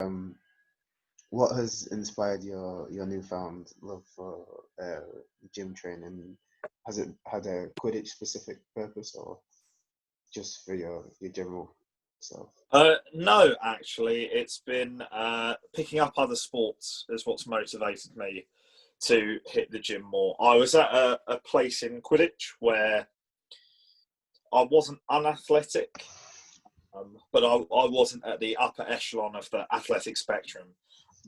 Um, what has inspired your newfound love for gym training? Has it had a Quidditch specific purpose, or just for your general self? No, actually, it's been picking up other sports is what's motivated me to hit the gym more. I was at a place in Quidditch where I wasn't unathletic, but I wasn't at the upper echelon of the athletic spectrum.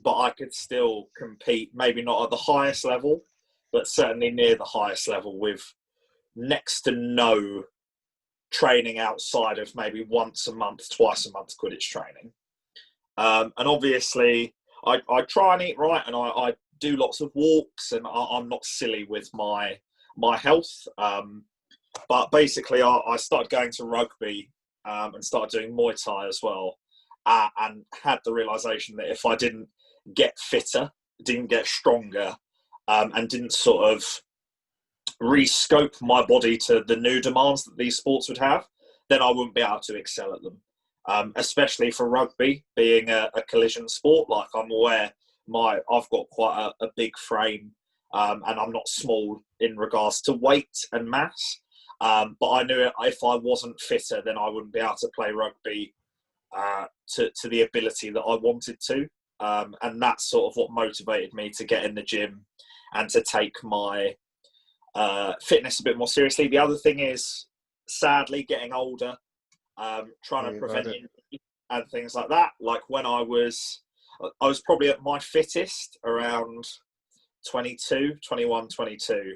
But I could still compete, maybe not at the highest level, but certainly near the highest level with next to no training outside of maybe once a month, twice a month Quidditch training. And obviously, I try and eat right, and I do lots of walks, and I'm not silly with my health. But basically, I started going to rugby and started doing Muay Thai as well, and had the realization that if I didn't get fitter, didn't get stronger, and didn't sort of rescope my body to the new demands that these sports would have, then I wouldn't be able to excel at them. Especially for rugby being a collision sport, like I'm aware I've got quite a big frame, and I'm not small in regards to weight and mass. But I knew if I wasn't fitter, then I wouldn't be able to play rugby to the ability that I wanted to. And that's sort of what motivated me to get in the gym and to take my fitness a bit more seriously. The other thing is, sadly, getting older, trying to prevent injury and things like that. Like when I was probably at my fittest around 22, 21, 22.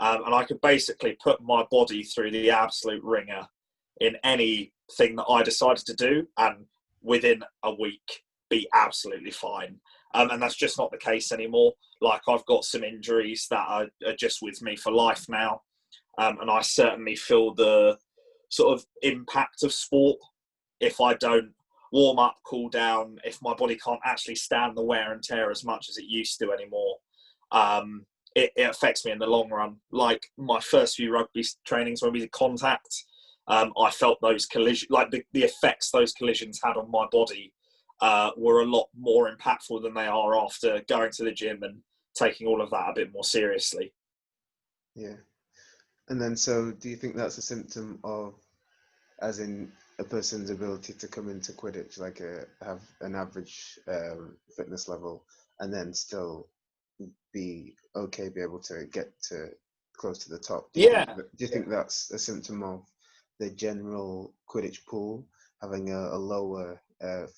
And I could basically put my body through the absolute ringer in anything that I decided to do, and within a week be absolutely fine. And that's just not the case anymore. Like, I've got some injuries that are just with me for life now. And I certainly feel the sort of impact of sport if I don't warm up, cool down, if my body can't actually stand the wear and tear as much as it used to anymore. It affects me in the long run. Like my first few rugby trainings when we did contact, I felt those collisions, like the effects those collisions had on my body were a lot more impactful than they are after going to the gym and taking all of that a bit more seriously. Yeah. And then, so do you think that's a symptom of, as in, a person's ability to come into Quidditch, like have an average fitness level, and then still be able to get to close to the top? Do you think that's a symptom of the general Quidditch pool having a lower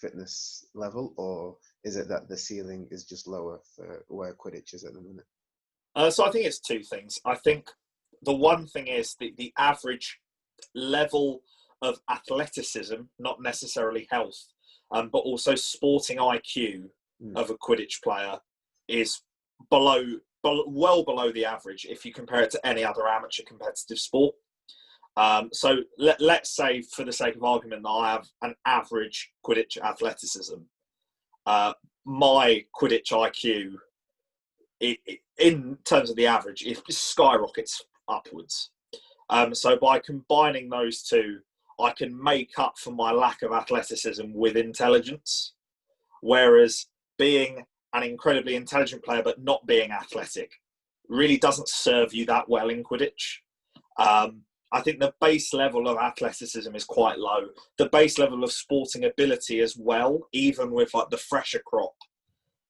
fitness level, or is it that the ceiling is just lower for where Quidditch is at the minute? So I think it's two things. I think the one thing is the average level of athleticism, not necessarily health, but also sporting IQ of a Quidditch player is well below the average if you compare it to any other amateur competitive sport. So let's say, for the sake of argument, that I have an average Quidditch athleticism. My Quidditch IQ, in terms of the average, it skyrockets upwards. So by combining those two, I can make up for my lack of athleticism with intelligence. Whereas being an incredibly intelligent player but not being athletic really doesn't serve you that well in Quidditch. I think the base level of athleticism is quite low. The base level of sporting ability as well, even with like the fresher crop,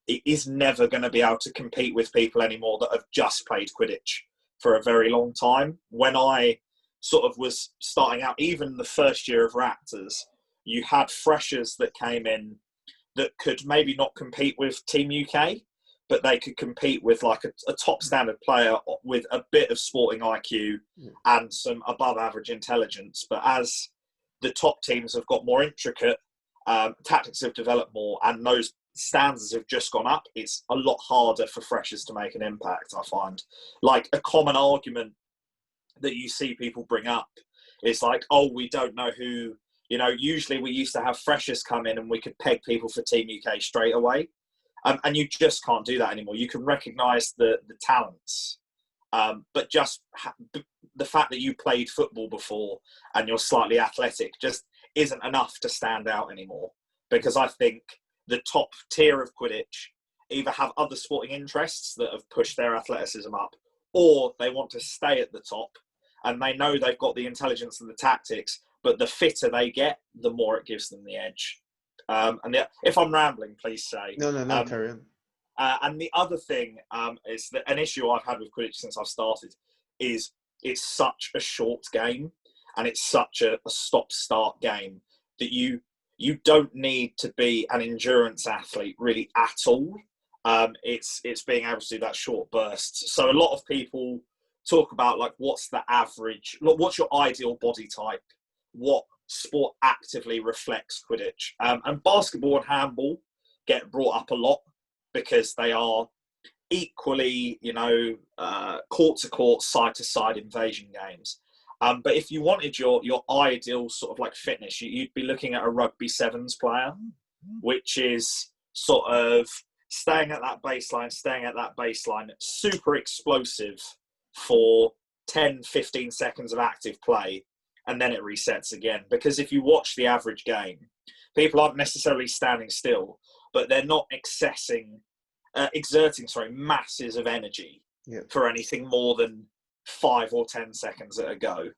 it is never going to be able to compete with people anymore that have just played Quidditch for a very long time. When I sort of was starting out, even the first year of Raptors, you had freshers that came in that could maybe not compete with Team UK, but they could compete with like a top standard player with a bit of sporting IQ and some above average intelligence. But as the top teams have got more intricate, tactics have developed more, and those standards have just gone up, it's a lot harder for freshers to make an impact, I find. Like, a common argument that you see people bring up is like, oh, we don't know who, usually we used to have freshers come in and we could peg people for Team UK straight away. And you just can't do that anymore. You can recognise the talents, but just the fact that you played football before and you're slightly athletic just isn't enough to stand out anymore. Because I think the top tier of Quidditch either have other sporting interests that have pushed their athleticism up, or they want to stay at the top and they know they've got the intelligence and the tactics, but the fitter they get, the more it gives them the edge. If I'm rambling, please say. No, carry on. And the other thing is that an issue I've had with Quidditch since I've started is it's such a short game and it's such a stop-start game that you don't need to be an endurance athlete really at all. It's being able to do that short burst. So a lot of people talk about like what's the average, what's your ideal body type, what sport actively reflects Quidditch, and basketball and handball get brought up a lot because they are equally, court to court, side to side invasion games. But if you wanted your ideal sort of like fitness, you'd be looking at a rugby sevens player, which is sort of staying at that baseline, super explosive for 10, 15 seconds of active play, and then it resets again. Because if you watch the average game, people aren't necessarily standing still, but they're not exerting masses of energy for anything more than 5 or 10 seconds at a go,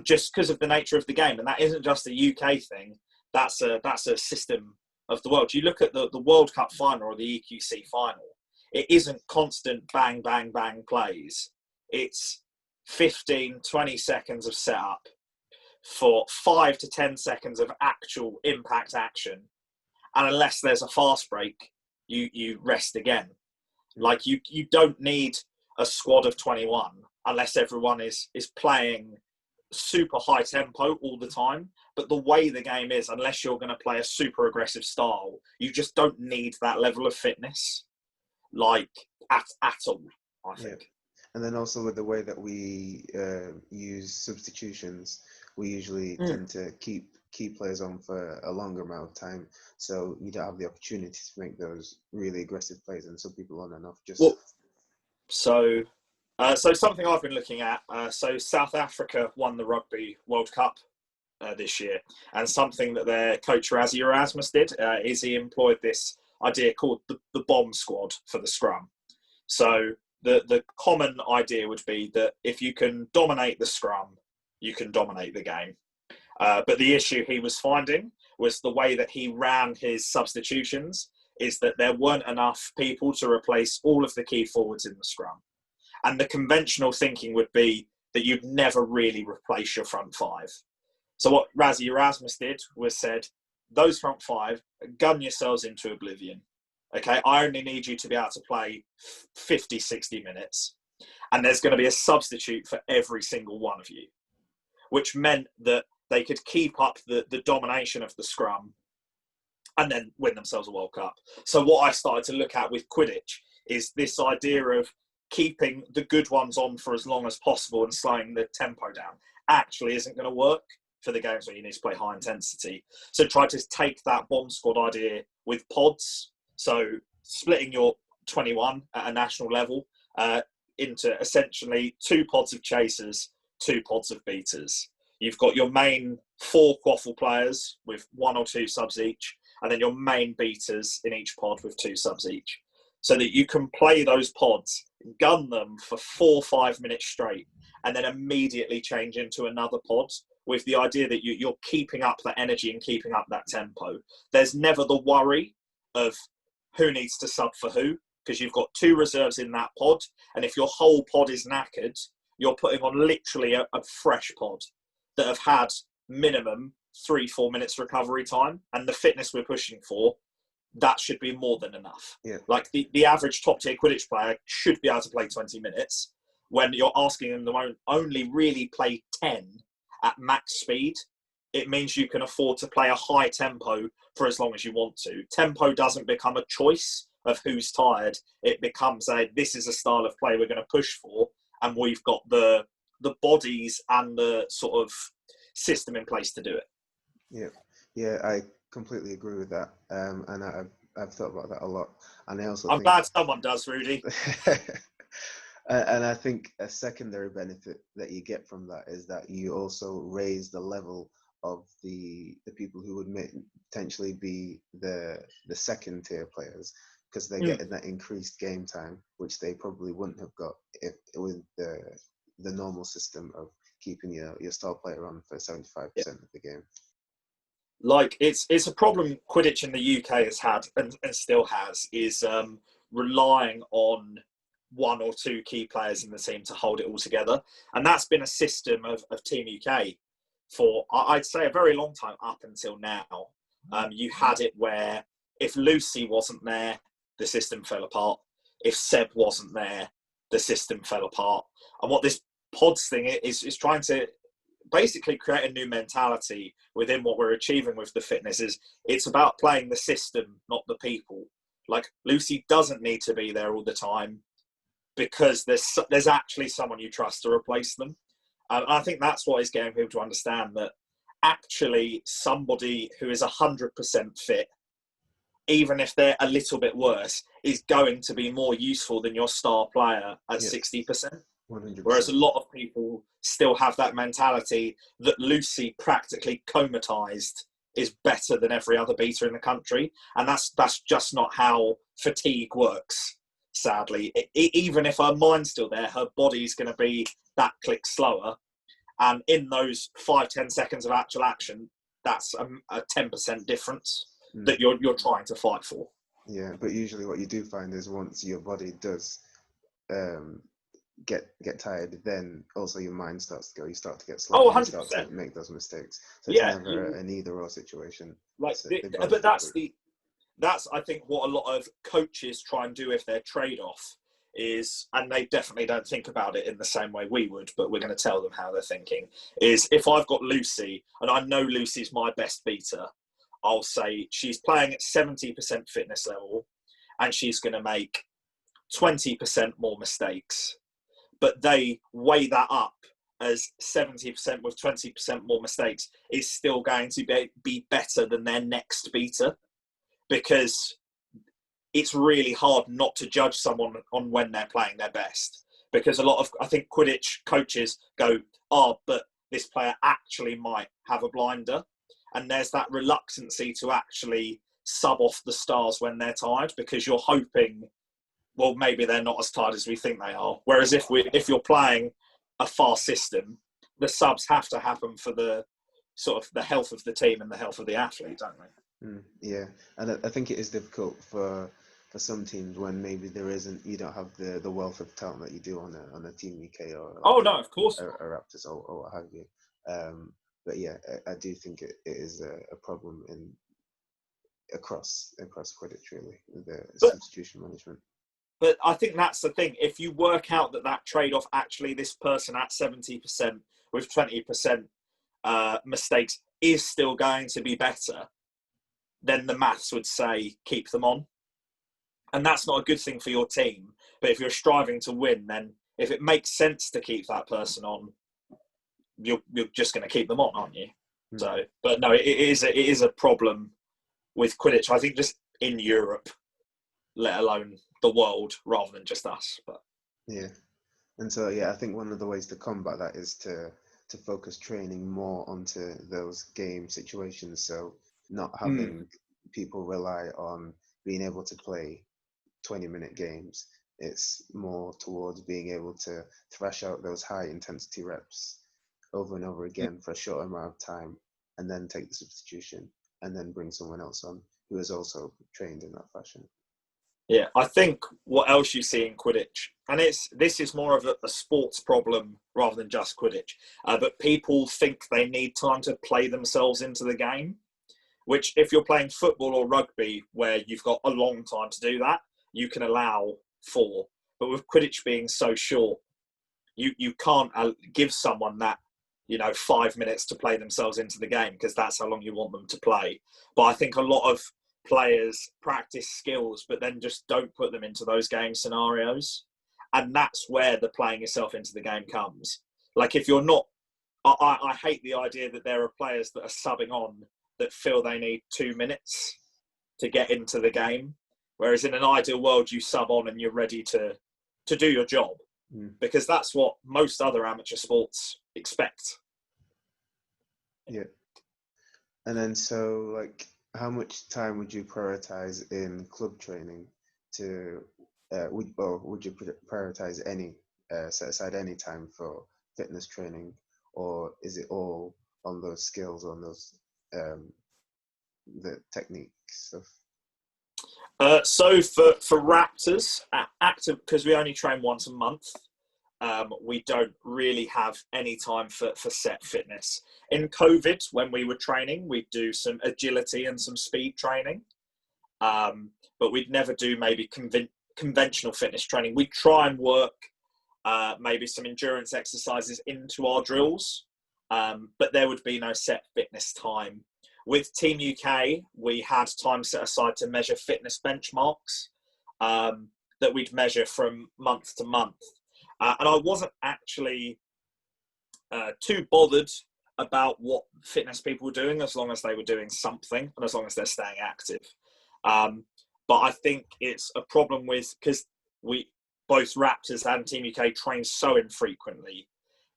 just because of the nature of the game. And that isn't just a UK thing. That's a system of the world. You look at the World Cup final or the EQC final, it isn't constant bang, bang, bang plays. It's 15, 20 seconds of setup for 5 to 10 seconds of actual impact action. And unless there's a fast break, you rest again. Like you don't need a squad of 21 unless everyone is playing super high tempo all the time. But the way the game is, unless you're going to play a super aggressive style, you just don't need that level of fitness, like at all, I think. And then also with the way that we use substitutions, we usually tend to keep players on for a longer amount of time, so you don't have the opportunity to make those really aggressive plays, and some people on and off just. Well, so something I've been looking at. So South Africa won the Rugby World Cup this year, and something that their coach Razzie Erasmus did is he employed this idea called the bomb squad for the scrum. So the common idea would be that if you can dominate the scrum, you can dominate the game. But the issue he was finding was the way that he ran his substitutions is that there weren't enough people to replace all of the key forwards in the scrum. And the conventional thinking would be that you'd never really replace your front five. So what Razzie Erasmus did was said, those front five, gun yourselves into oblivion. Okay, I only need you to be able to play 50, 60 minutes. And there's going to be a substitute for every single one of you, which meant that they could keep up the domination of the scrum and then win themselves a World Cup. So what I started to look at with Quidditch is this idea of keeping the good ones on for as long as possible and slowing the tempo down actually isn't going to work for the games where you need to play high intensity. So try to take that bomb squad idea with pods. So splitting your 21 at a national level into essentially 2 pods of chasers, 2 pods of beaters. You've got your main 4 quaffle players with 1 or 2 subs each, and then your main beaters in each pod with 2 subs each. So that you can play those pods, gun them for 4 or 5 minutes straight, and then immediately change into another pod with the idea that you're keeping up that energy and keeping up that tempo. There's never the worry of who needs to sub for who, because you've got 2 reserves in that pod, and if your whole pod is knackered, you're putting on literally a fresh pod that have had minimum 3-4 minutes recovery time, and the fitness we're pushing for, that should be more than enough. Yeah. Like the average top tier Quidditch player should be able to play 20 minutes when you're asking them to only really play 10 at max speed. It means you can afford to play a high tempo for as long as you want to. Tempo doesn't become a choice of who's tired. It becomes this is a style of play we're going to push for, and we've got the bodies and the sort of system in place to do it. Yeah, I completely agree with that, and I've thought about that a lot. And I'm glad someone does, Rudy. And I think a secondary benefit that you get from that is that you also raise the level of the people who would potentially be the second tier players, because they're Mm. getting that increased game time, which they probably wouldn't have got if with the normal system of keeping your star player on for 75% of the game. Like it's a problem Quidditch in the UK has had and still has, is relying on one or two key players in the team to hold it all together, and that's been a system of Team UK for I'd say a very long time up until now. You had it where if Lucy wasn't there, the system fell apart. If Seb wasn't there, the system fell apart. And what this pods thing is trying to basically create a new mentality within what we're achieving with the fitness. Is it's about playing the system, not the people. Like Lucy doesn't need to be there all the time because there's actually someone you trust to replace them. And I think that's what is getting people to understand that actually somebody who is 100% fit, even if they're a little bit worse, is going to be more useful than your star player at 60%. 100%. Whereas a lot of people still have that mentality that Lucy, practically comatized, is better than every other beta in the country. And that's just not how fatigue works, sadly. Even if her mind's still there, her body's going to be that click slower. And in those 5-10 seconds of actual action, that's a 10% difference that you're trying to fight for. Yeah, but usually what you do find is once your body does get tired, then also your mind starts to go. You start to get Oh, sloppy. You start to 100%. make those mistakes. So it's Yeah. never an either-or situation. Like, So but that's I think what a lot of coaches try and do if their trade-off is, and they definitely don't think about it in the same way we would, but we're going to tell them how they're thinking, is if I've got Lucy and I know Lucy's my best beater, I'll say she's playing at 70% fitness level and she's going to make 20% more mistakes, but they weigh that up as 70% with 20% more mistakes is still going to be better than their next beater, because it's really hard not to judge someone on when they're playing their best. Because a lot of, I think, Quidditch coaches go, oh, but this player actually might have a blinder. And there's that reluctancy to actually sub off the stars when they're tired, because you're hoping, well, maybe they're not as tired as we think they are. Whereas if you're playing a fast system, the subs have to happen for the sort of the health of the team and the health of the athlete, don't they? Yeah, and I think it is difficult for some teams when maybe you don't have the wealth of talent that you do on a Team UK or Oh like no, of course. a Raptors or what have you. But yeah, I do think it is a problem across Quidditch, really, the substitution management. But I think that's the thing. If you work out that trade-off, actually, this person at 70% with 20% mistakes is still going to be better, then the maths would say keep them on. And that's not a good thing for your team. But if you're striving to win, then if it makes sense to keep that person on, you're just going to keep them on, aren't you? So, but no, it is a problem with Quidditch. I think just in Europe, let alone the world, rather than just us. But yeah, and so yeah, I think one of the ways to combat that is to focus training more onto those game situations. So not having people rely on being able to play 20-minute games. It's more towards being able to thrash out those high intensity reps over and over again for a short amount of time, and then take the substitution, and then bring someone else on who is also trained in that fashion. yeah, I think what else you see in Quidditch, and this is more of a sports problem rather than just Quidditch, but people think they need time to play themselves into the game, which if you're playing football or rugby, where you've got a long time to do that, you can allow 4. But with Quidditch being so short, you can't give someone that 5 minutes to play themselves into the game, because that's how long you want them to play. But I think a lot of players practice skills but then just don't put them into those game scenarios, and that's where the playing yourself into the game comes. Like if you're not, I hate the idea that there are players that are subbing on that feel they need 2 minutes to get into the game, whereas in an ideal world you sub on and you're ready to do your job, because that's what most other amateur sports expect. Yeah, And then so like how much time would you prioritize in club training to would you prioritize any set aside any time for fitness training, or is it all on those skills, on those um the technique stuff? So for Raptors, active, because we only train once a month, we don't really have any time for set fitness. In COVID, when we were training, we'd do some agility and some speed training, but we'd never do maybe conventional fitness training. We'd try and work maybe some endurance exercises into our drills, but there would be no set fitness time. With Team UK, we had time set aside to measure fitness benchmarks that we'd measure from month to month. And I wasn't actually too bothered about what fitness people were doing, as long as they were doing something and as long as they're staying active. But I think it's a problem because we, both Raptors and Team UK, train so infrequently.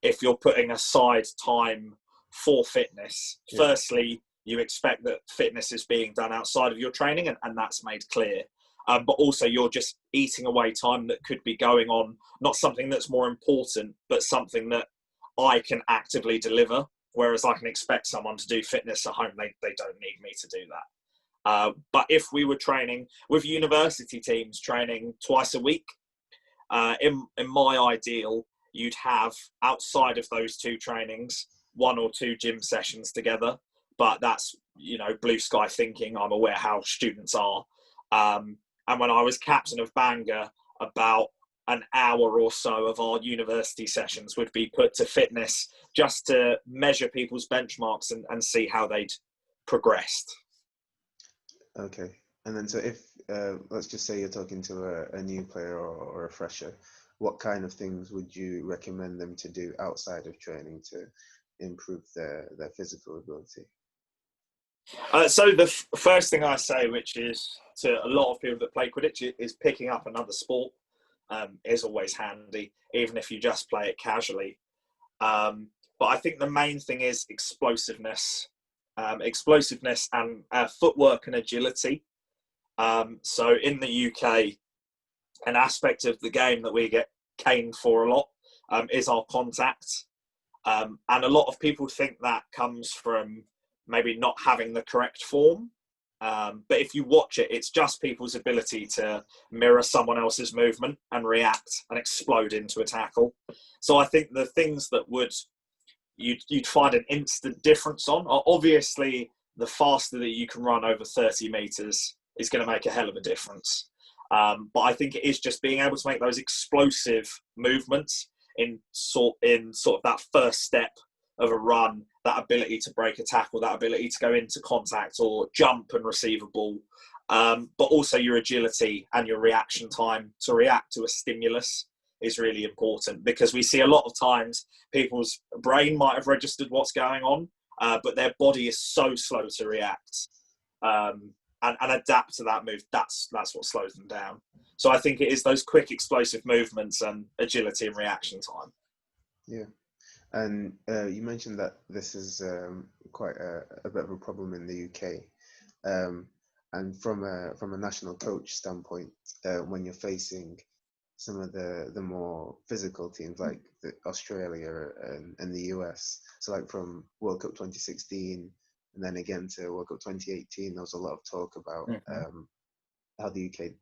If you're putting aside time for fitness, firstly, you expect that fitness is being done outside of your training, and that's made clear. But also you're just eating away time that could be going on, not something that's more important, but something that I can actively deliver. Whereas I can expect someone to do fitness at home, they don't need me to do that. But if we were training with university teams, training twice a week, in my ideal, you'd have, outside of those two trainings, 1 or 2 gym sessions together. But that's, blue sky thinking. I'm aware how students are. And when I was captain of Bangor, about an hour or so of our university sessions would be put to fitness, just to measure people's benchmarks and see how they'd progressed. Okay. And then so if let's just say you're talking to a new player or a fresher, what kind of things would you recommend them to do outside of training to improve their physical ability? So the first thing I say, which is to a lot of people that play Quidditch, is picking up another sport. Is always handy, even if you just play it casually. But I think the main thing is explosiveness, and footwork and agility. So in the UK, an aspect of the game that we get caned for a lot is our contact. And a lot of people think that comes from maybe not having the correct form. But if you watch it, it's just people's ability to mirror someone else's movement and react and explode into a tackle. So I think the things that you'd find an instant difference on are, obviously, the faster that you can run over 30 meters is going to make a hell of a difference. But I think it is just being able to make those explosive movements in sort of that first step of a run, that ability to break a tackle, that ability to go into contact or jump and receive a ball, but also your agility and your reaction time to react to a stimulus is really important, because we see a lot of times people's brain might have registered what's going on, but their body is so slow to react and adapt to that move. That's what slows them down. So I think it is those quick explosive movements and agility and reaction time. Yeah. And you mentioned that this is quite a bit of a problem in the UK. And from a national coach standpoint, when you're facing some of the more physical teams like Australia and the US, so like from World Cup 2016 and then again to World Cup 2018, there was a lot of talk about how the UK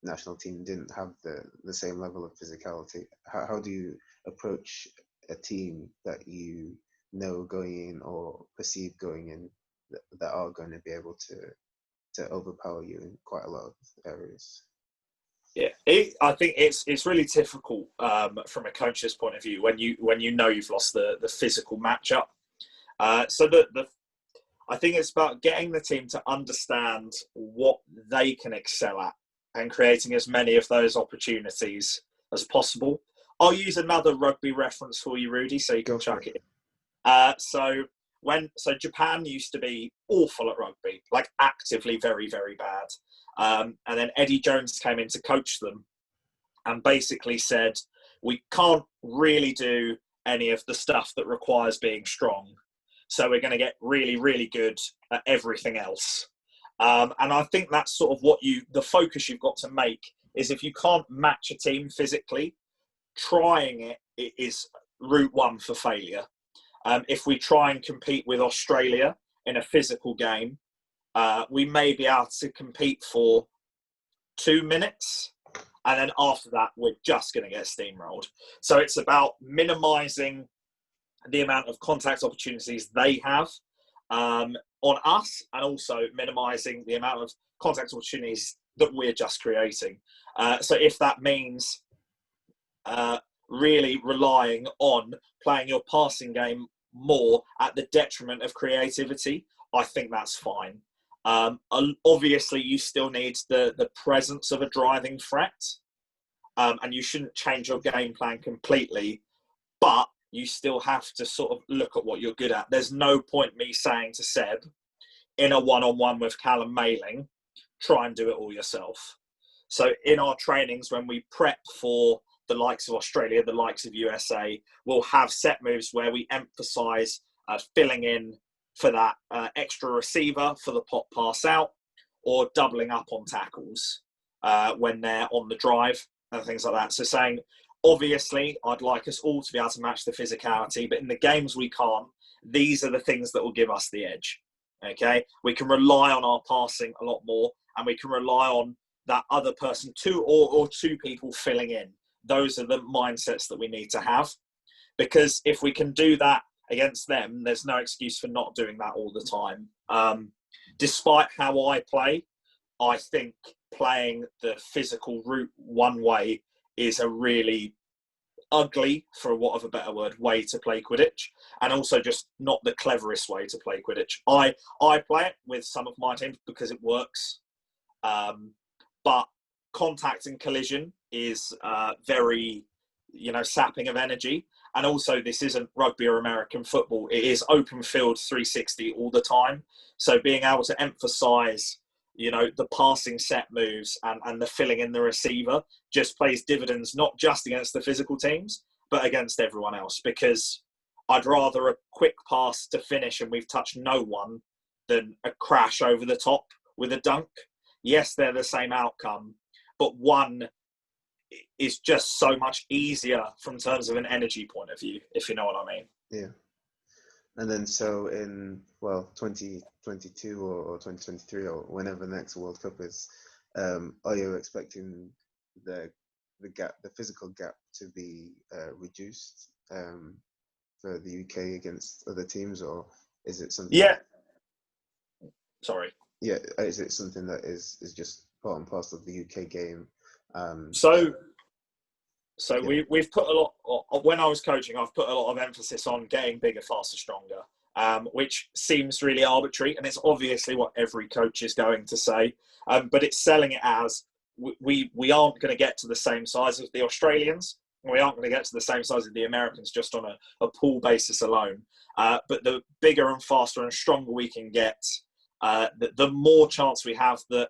national team didn't have the same level of physicality. How do you approach a team that you know going in or perceive going in that are going to be able to overpower you in quite a lot of areas? Yeah, I think it's really difficult from a coach's point of view when you know you've lost the physical matchup. So I think it's about getting the team to understand what they can excel at and creating as many of those opportunities as possible. I'll use another rugby reference for you, Rudy, so you can chuck it in. So Japan used to be awful at rugby, like actively very, very bad. And then Eddie Jones came in to coach them and basically said, we can't really do any of the stuff that requires being strong. So we're going to get really, really good at everything else. And I think that's sort of the focus you've got to make is if you can't match a team physically, trying it is route one for failure. If we try and compete with Australia in a physical game, we may be able to compete for 2 minutes. And then after that, we're just going to get steamrolled. So it's about minimising the amount of contact opportunities they have on us, and also minimising the amount of contact opportunities that we're just creating. So if that means really relying on playing your passing game more at the detriment of creativity, I think that's fine. Obviously, you still need the presence of a driving threat, and you shouldn't change your game plan completely, but you still have to sort of look at what you're good at. There's no point me saying to Seb, in a one-on-one with Callum Mailing, try and do it all yourself. So in our trainings, when we prep for the likes of Australia, the likes of USA, we'll have set moves where we emphasise filling in for that extra receiver for the pop pass out, or doubling up on tackles when they're on the drive and things like that. So saying, obviously, I'd like us all to be able to match the physicality, but in the games we can't, these are the things that will give us the edge. Okay? We can rely on our passing a lot more, and we can rely on that other person, or two people filling in. Those are the mindsets that we need to have, because if we can do that against them, there's no excuse for not doing that all the time. Despite how I play, I think playing the physical route one way is a really ugly, for want of a better word, way to play Quidditch, and also just not the cleverest way to play Quidditch. I play it with some of my teams because it works, but contact and collision is very, sapping of energy. And also, this isn't rugby or American football. It is open field 360 all the time. So being able to emphasise, the passing set moves and the filling in the receiver just plays dividends, not just against the physical teams, but against everyone else. Because I'd rather a quick pass to finish and we've touched no one than a crash over the top with a dunk. Yes, they're the same outcome, but one is just so much easier from terms of an energy point of view, if you know what I mean. Yeah. And then so in 2022 or 2023 or whenever the next World Cup is, are you expecting the physical gap to be reduced for the UK against other teams, or is it something? Yeah. Sorry. Yeah, is it something that is just part and parcel of the UK game? We've put a lot, when I was coaching, I've put a lot of emphasis on getting bigger, faster, stronger, which seems really arbitrary, and it's obviously what every coach is going to say, but it's selling it as we aren't going to get to the same size as the Australians, and we aren't going to get to the same size as the Americans just on a pool basis alone. But the bigger and faster and stronger we can get, the more chance we have that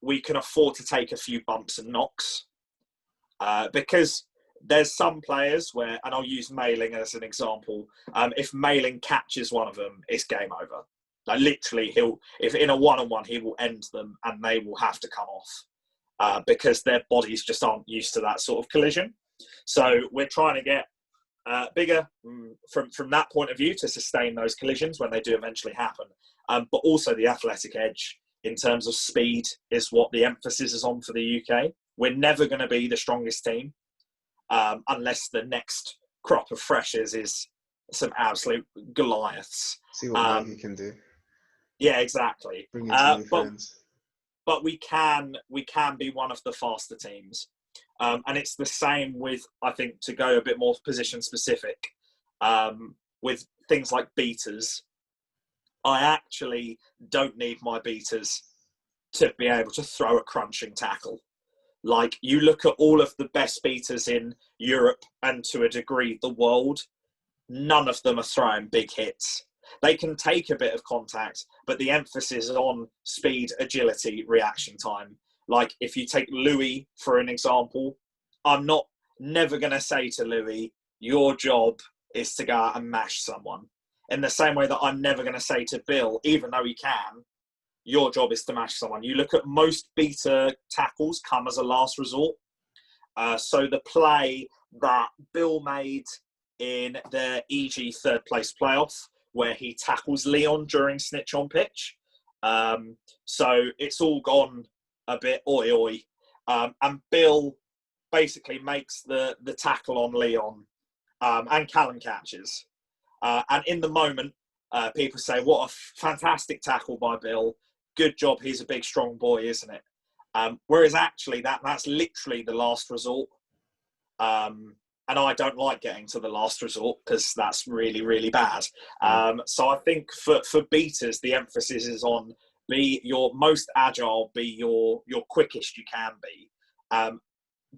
we can afford to take a few bumps and knocks. Because there's some players where, and I'll use Mailing as an example, if Mailing catches one of them, it's game over. Like literally, if in a one-on-one, he will end them and they will have to come off because their bodies just aren't used to that sort of collision. So we're trying to get bigger from that point of view to sustain those collisions when they do eventually happen. But also the athletic edge in terms of speed is what the emphasis is on for the UK. We're never going to be the strongest team unless the next crop of freshers is some absolute Goliaths. See what Maggie can do. Yeah, exactly. Bring in some new friends. But we can be one of the faster teams. And it's the same with, I think, to go a bit more position specific, with things like beaters. I actually don't need my beaters to be able to throw a crunching tackle. Like, you look at all of the best beaters in Europe and to a degree the world, none of them are throwing big hits. They can take a bit of contact, but the emphasis is on speed, agility, reaction time. Like, if you take Louis for an example, I'm never going to say to Louis, your job is to go out and mash someone. in the same way that I'm never going to say to Bill, even though he can, your job is to match someone. You look at most beta tackles come as a last resort. So the play that Bill made in the EG third place playoff, where he tackles Leon during snitch on pitch. So it's all gone a bit oi oi. And Bill basically makes the tackle on Leon, and Callum catches. And in the moment, people say, what a fantastic tackle by Bill. Good job. He's a big, strong boy, isn't it? Whereas actually that's literally the last resort. And I don't like getting to the last resort because that's really, really bad. So I think for beaters, the emphasis is on be your most agile, be your quickest you can be.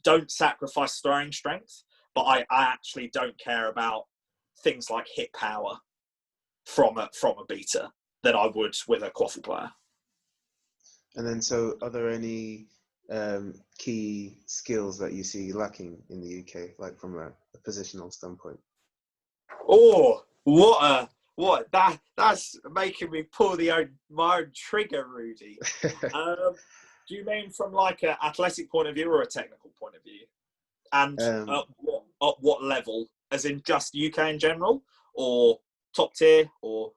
Don't sacrifice throwing strength, but I actually don't care about things like hit power from a beater than I would with a quaffle player. And then, so are there any key skills that you see lacking in the UK, like from a positional standpoint? Oh, that's making me pull my own trigger, Rudy. Do you mean from like an athletic point of view or a technical point of view? And at what level? As in just UK in general, or top tier, or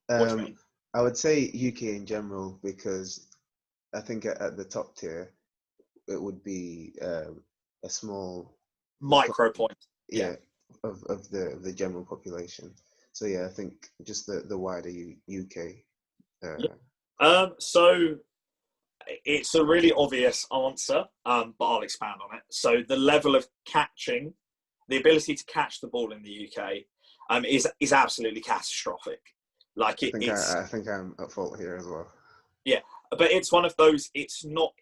what do you mean? I would say UK in general, because I think at the top tier, it would be a small micro point. Yeah, of the general population. So yeah, I think just the wider UK. So it's a really obvious answer, but I'll expand on it. So the level of catching, the ability to catch the ball in the UK, is absolutely catastrophic. Like I think I'm at fault here as well. Yeah, but it's one of those. It's not,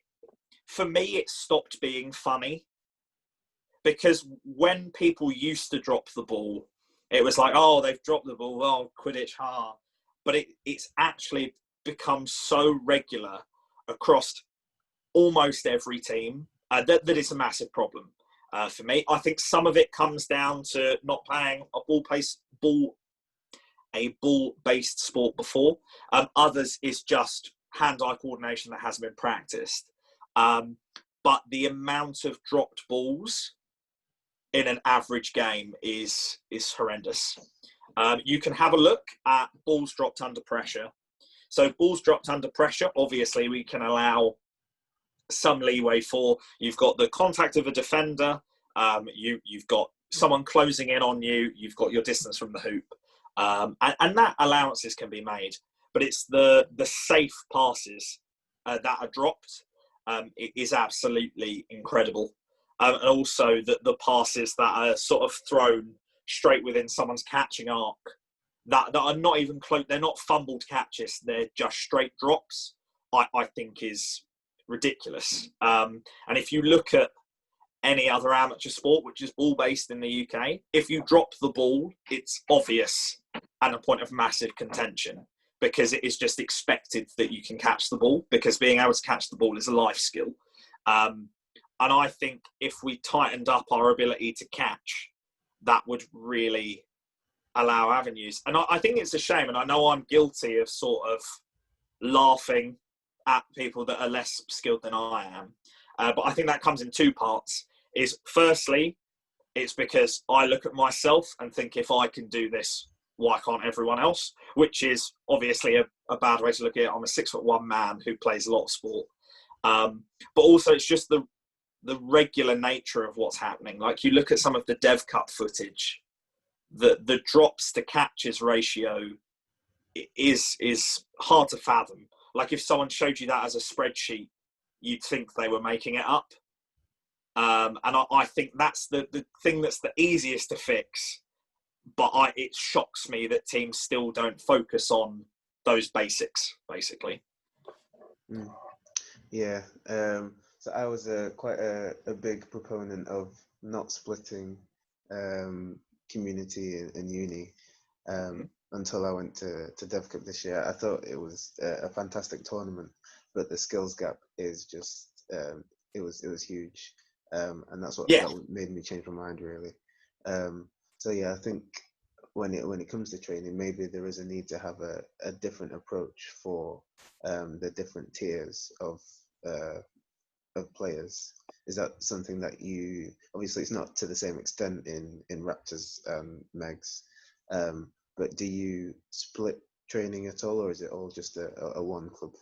for me. It stopped being funny because when people used to drop the ball, it was like, oh, they've dropped the ball. Oh, Quidditch, ha! But it's actually become so regular across almost every team that it's a massive problem for me. I think some of it comes down to not playing a ball-based sport before. Others is just hand-eye coordination that hasn't been practiced. But the amount of dropped balls in an average game is horrendous. You can have a look at balls dropped under pressure. So balls dropped under pressure, obviously we can allow some leeway for. You've got the contact of a defender, you've got someone closing in on you, you've got your distance from the hoop. And that allowances can be made. But it's the safe passes that are dropped. It is absolutely incredible. And also the passes that are sort of thrown straight within someone's catching arc that are not even close. They're not fumbled catches. They're just straight drops. I think is ridiculous. And if you look at any other amateur sport, which is ball-based in the UK, if you drop the ball, it's obvious and a point of massive contention because it is just expected that you can catch the ball because being able to catch the ball is a life skill. And I think if we tightened up our ability to catch, that would really allow avenues. And I think it's a shame, and I know I'm guilty of sort of laughing at people that are less skilled than I am. But I think that comes in two parts. Is firstly, it's because I look at myself and think if I can do this, why can't everyone else? Which is obviously a bad way to look at it. I'm a 6'1" man who plays a lot of sport. But also it's just the regular nature of what's happening. Like you look at some of the Dev Cup footage, the drops to catches ratio is hard to fathom. Like if someone showed you that as a spreadsheet, you'd think they were making it up. And I think that's the thing that's the easiest to fix. But it shocks me that teams still don't focus on those basics, basically. Yeah. So I was quite a big proponent of not splitting community and uni until I went to Dev Cup this year. I thought it was a fantastic tournament, but the skills gap is just it was huge, and that's what that made me change my mind really. So yeah, I think when it comes to training, maybe there is a need to have a different approach for the different tiers of players. Is that something that you, obviously it's not to the same extent in Raptors, Megs, but do you split training at all, or is it all just a one club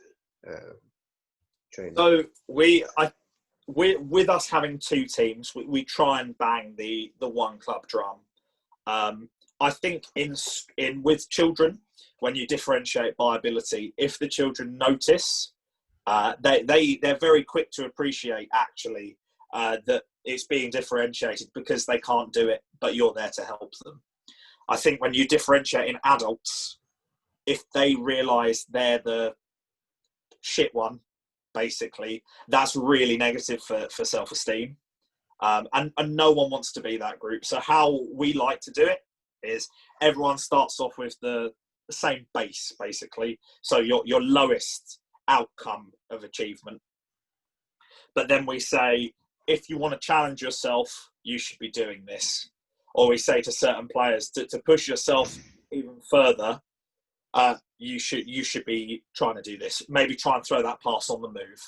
training? So with us having two teams, we try and bang the one club drum. I think in with children, when you differentiate by ability, if the children notice, they're very quick to appreciate actually that it's being differentiated because they can't do it, but you're there to help them. I think when you differentiate in adults, if they realise they're the shit one, basically, that's really negative for self-esteem. And no one wants to be that group. So how we like to do it is everyone starts off with the same base, basically. So your lowest outcome of achievement. But then we say, if you want to challenge yourself, you should be doing this. Or we say to certain players, to push yourself even further, you should be trying to do this. Maybe try and throw that pass on the move.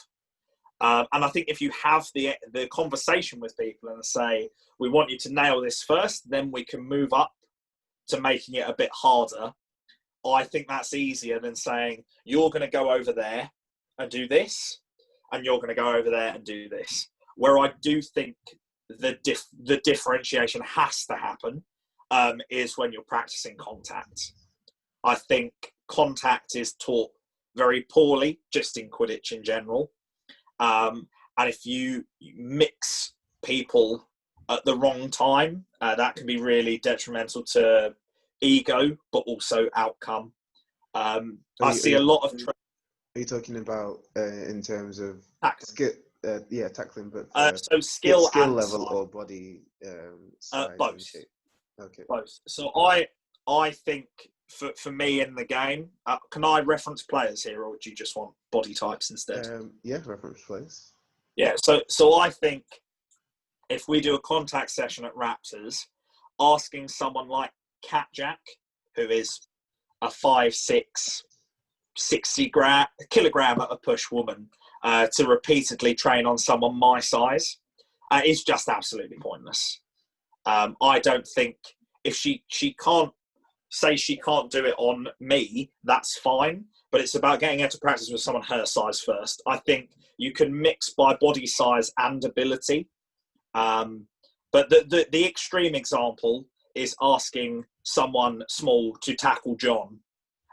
And I think if you have the conversation with people and say, we want you to nail this first, then we can move up to making it a bit harder. I think that's easier than saying, you're going to go over there and do this, and you're going to go over there and do this. Where I do think the differentiation has to happen is when you're practicing contact. I think contact is taught very poorly, just in Quidditch in general. And if you mix people at the wrong time, that can be really detrimental to ego, but also outcome. I see a lot of... Are you talking about in terms of tackling? Tackling, but so skill level size. or body size both. and shape? Okay. Both. So I think for me in the game, can I reference players here, or do you just want body types instead? Yeah, reference players. Yeah. So I think if we do a contact session at Raptors, asking someone like Cat Jack, who is a 5'6", 60 kilogram at a push woman, to repeatedly train on someone my size is just absolutely pointless. I don't think if she can't say she can't do it on me, that's fine. But it's about getting her to practice with someone her size first. I think you can mix by body size and ability. But the extreme example is asking someone small to tackle John.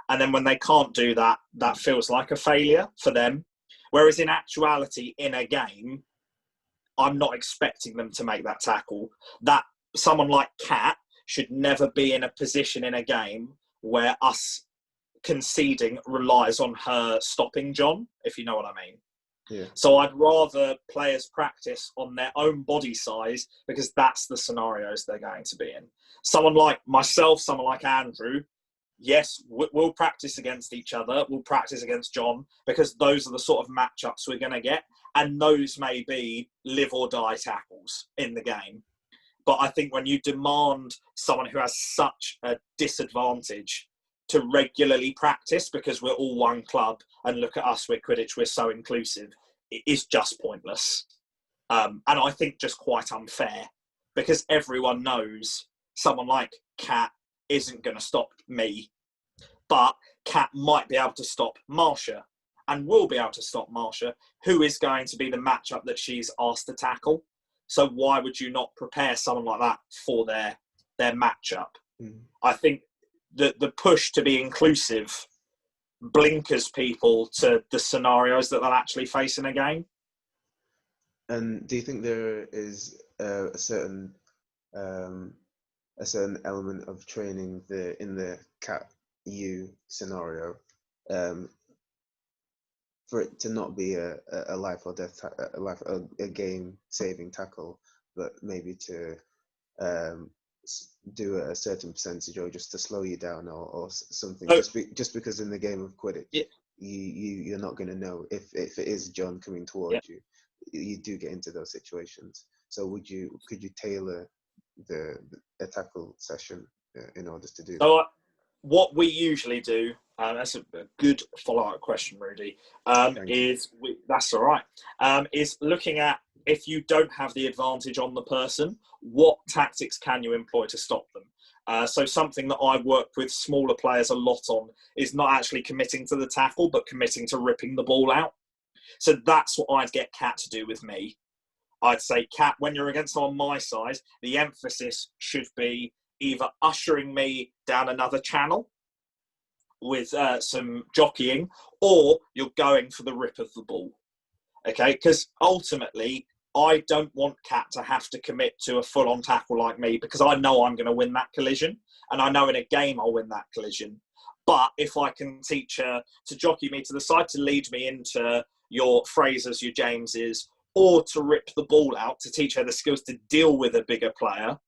And then when they can't do that, that feels like a failure for them. Whereas in actuality, in a game, I'm not expecting them to make that tackle. That someone like Kat should never be in a position in a game where us conceding relies on her stopping John, if you know what I mean. Yeah. So I'd rather players practice on their own body size, because that's the scenarios they're going to be in. Someone like myself, someone like Andrew, yes, we'll practice against each other. We'll practice against John, because those are the sort of matchups we're going to get. And those may be live or die tackles in the game. But I think when you demand someone who has such a disadvantage to regularly practice, because we're all one club, and look at us, we're Quidditch, we're so inclusive, it is just pointless. And I think just quite unfair, because everyone knows someone like Kat isn't going to stop me, but Kat might be able to stop Marsha, and will be able to stop Marsha, who is going to be the matchup that she's asked to tackle. So why would you not prepare someone like that for their matchup? I think that the push to be inclusive blinkers people to the scenarios that they'll actually face in a game. And do you think there is a certain element of training in the Cat U scenario for it to not be a life or death, a game saving tackle, but maybe to do a certain percentage, or just to slow you down, or something, just because in the game of Quidditch, yeah, you're not going to know if it is John coming towards you. You do get into those situations. So could you tailor a tackle session in order to do that? So what we usually do, that's a good follow-up question, Rudy, that's all right, is looking at, if you don't have the advantage on the person, what tactics can you employ to stop them? So something that I work with smaller players a lot on is not actually committing to the tackle, but committing to ripping the ball out. So that's what I'd get Kat to do with me. I'd say, Kat, when you're against someone my size, the emphasis should be either ushering me down another channel with some jockeying, or you're going for the rip of the ball. Okay, because ultimately, I don't want Kat to have to commit to a full-on tackle like me, because I know I'm going to win that collision, and I know in a game I'll win that collision. But if I can teach her to jockey me to the side, to lead me into your Frasers, your Jameses, or to rip the ball out, to teach her the skills to deal with a bigger player,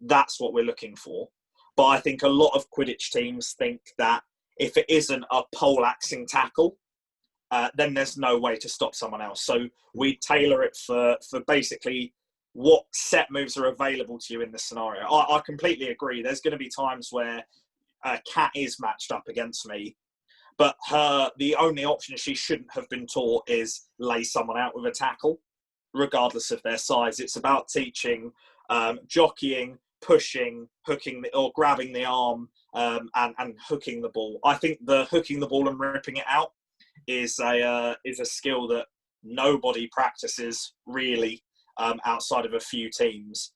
that's what we're looking for. But I think a lot of Quidditch teams think that if it isn't a pole-axing tackle, then there's no way to stop someone else. So we tailor it for basically what set moves are available to you in this scenario. I completely agree. There's going to be times where Kat is matched up against me, but the only option she shouldn't have been taught is lay someone out with a tackle, regardless of their size. It's about teaching jockeying, pushing, hooking, or grabbing the arm, and hooking the ball. I think the hooking the ball and ripping it out is a skill that nobody practices really, outside of a few teams,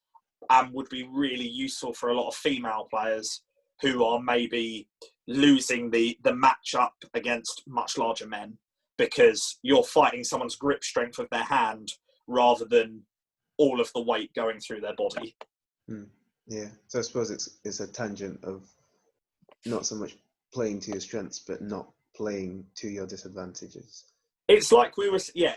and would be really useful for a lot of female players who are maybe losing the matchup against much larger men, because you're fighting someone's grip strength of their hand rather than all of the weight going through their body. Yeah, so I suppose it's a tangent of not so much playing to your strengths, but not playing to your disadvantages. It's like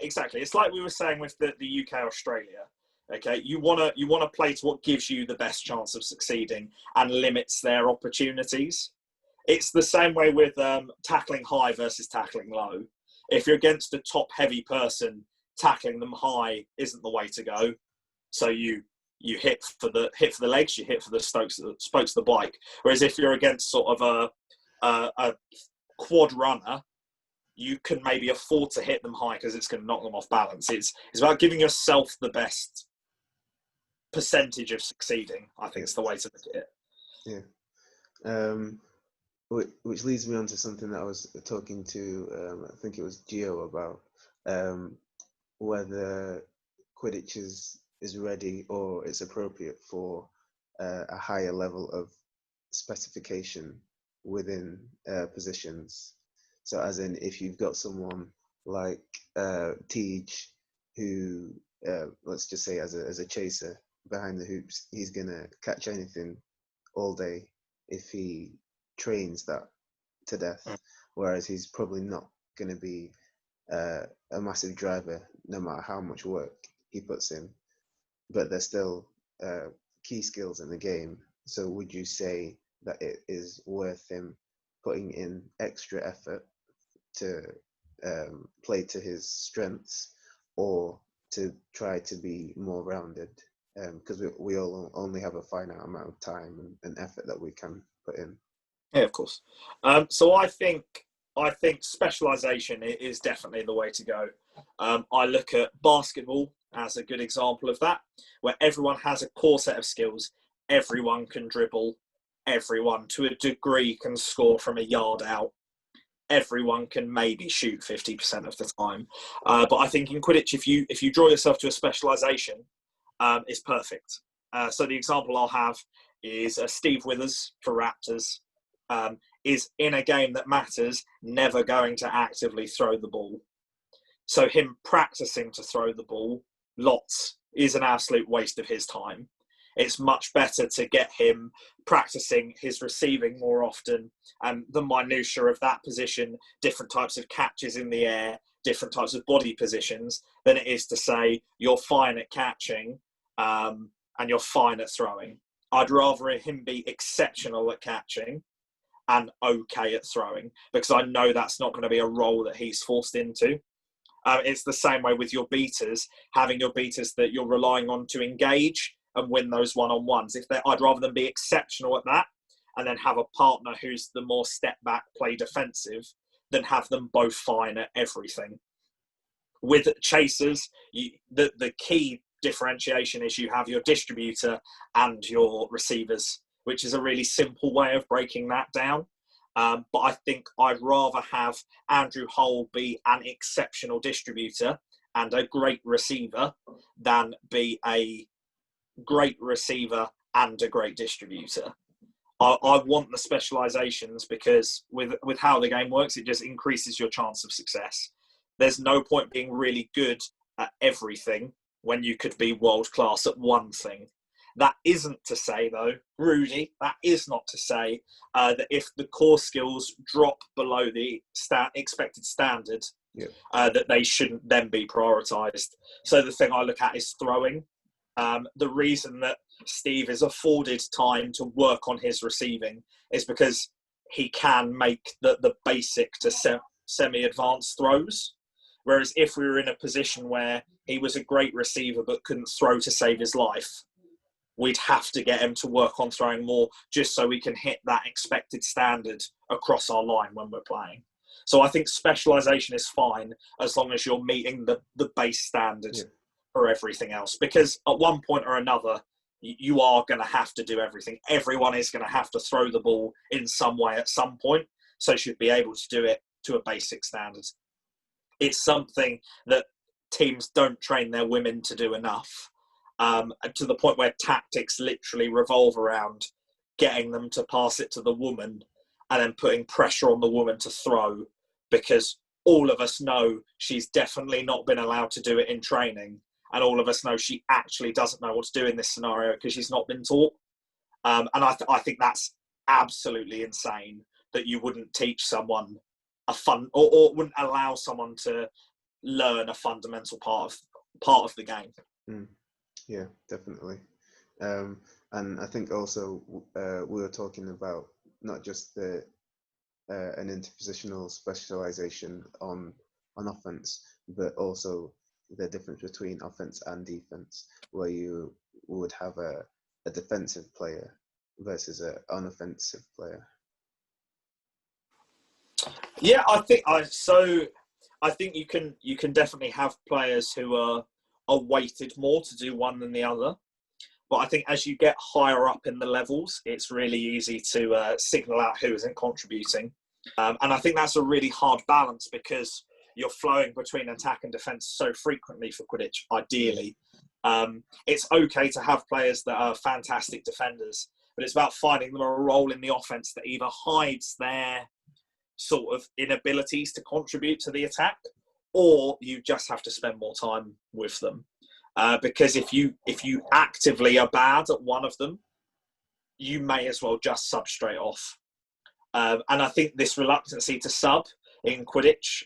exactly. It's like we were saying with the UK Australia. Okay, you wanna play to what gives you the best chance of succeeding and limits their opportunities. It's the same way with tackling high versus tackling low. If you're against a top heavy person, tackling them high isn't the way to go. So you hit for the legs, you hit for the spokes of the bike. Whereas if you're against sort of a quad runner, you can maybe afford to hit them high because it's going to knock them off balance. It's about giving yourself the best percentage of succeeding. I think it's the way to look at it. Yeah. Which leads me on to something that I was talking to, I think it was Gio, about whether Quidditch is ready or it's appropriate for a higher level of specification within positions. So as in, if you've got someone like Tej, who, let's just say as a chaser behind the hoops, he's going to catch anything all day if he trains that to death, whereas he's probably not going to be a massive driver no matter how much work he puts in. But there's still key skills in the game. So would you say that it is worth him putting in extra effort to play to his strengths, or to try to be more rounded? Because we all only have a finite amount of time and effort that we can put in. Yeah, of course. So I think specialisation is definitely the way to go. I look at basketball as a good example of that, where everyone has a core set of skills. Everyone can dribble. Everyone, to a degree, can score from a yard out. Everyone can maybe shoot 50% of the time. But I think in Quidditch, if you draw yourself to a specialisation, it's perfect. So the example I'll have is Steve Withers for Raptors. Is in a game that matters, never going to actively throw the ball. So him practicing to throw the ball lots is an absolute waste of his time. It's much better to get him practicing his receiving more often, and the minutiae of that position, different types of catches in the air, different types of body positions, than it is to say you're fine at catching and you're fine at throwing. I'd rather him be exceptional at catching and okay at throwing, because I know that's not going to be a role that he's forced into. It's the same way with your beaters, having your beaters that you're relying on to engage and win those one-on-ones. I'd rather them be exceptional at that and then have a partner who's the more step back, play defensive, than have them both fine at everything. With chasers, the key differentiation is you have your distributor and your receivers, which is a really simple way of breaking that down. But I think I'd rather have Andrew Hull be an exceptional distributor and a great receiver than be a great receiver and a great distributor. I want the specializations because with how the game works, it just increases your chance of success. There's no point being really good at everything when you could be world class at one thing. That isn't to say, though, Rudy, that is not to say that if the core skills drop below the expected standard, that they shouldn't then be prioritised. So the thing I look at is throwing. The reason that Steve is afforded time to work on his receiving is because he can make the basic to semi-advanced throws. Whereas if we were in a position where he was a great receiver but couldn't throw to save his life, we'd have to get him to work on throwing more just so we can hit that expected standard across our line when we're playing. So I think specialisation is fine as long as you're meeting the base standard for everything else. Because at one point or another, you are going to have to do everything. Everyone is going to have to throw the ball in some way at some point. So you should be able to do it to a basic standard. It's something that teams don't train their women to do enough, to the point where tactics literally revolve around getting them to pass it to the woman and then putting pressure on the woman to throw, because all of us know she's definitely not been allowed to do it in training. And all of us know she actually doesn't know what to do in this scenario because she's not been taught. And I think that's absolutely insane that you wouldn't teach someone or wouldn't allow someone to learn a fundamental part of the game. Yeah, definitely. And I think also we were talking about not just an interpositional specialization on offense, but also the difference between offense and defense, where you would have a defensive player versus an unoffensive player. Yeah, I think you can definitely have players who are weighted more to do one than the other. But I think as you get higher up in the levels, it's really easy to signal out who isn't contributing. And I think that's a really hard balance because you're flowing between attack and defence so frequently for Quidditch, ideally. It's okay to have players that are fantastic defenders, but it's about finding them a role in the offence that either hides their sort of inabilities to contribute to the attack, or you just have to spend more time with them. Because if you actively are bad at one of them, you may as well just sub straight off. And I think this reluctancy to sub in Quidditch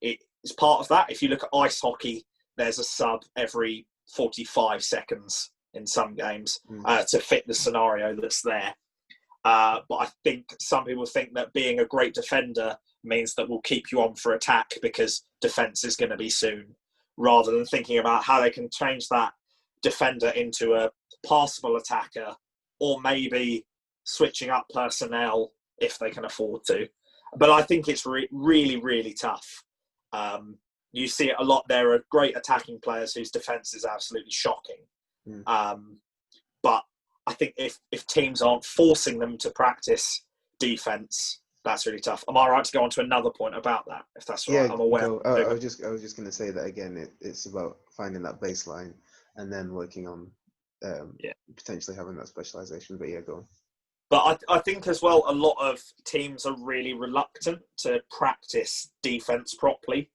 it is part of that. If you look at ice hockey, there's a sub every 45 seconds in some games to fit the scenario that's there. But I think some people think that being a great defender means that we'll keep you on for attack because defence is going to be soon, rather than thinking about how they can change that defender into a passable attacker, or maybe switching up personnel if they can afford to. But I think it's really, really tough. You see it a lot. There are great attacking players whose defence is absolutely shocking. But I think if teams aren't forcing them to practice defence, that's really tough. Am I right to go on to another point about that? If that's right, I'm aware. I was just going to say that again. It's about finding that baseline and then working on potentially having that specialisation. But yeah, go on. But I think as well, a lot of teams are really reluctant to practice defence properly.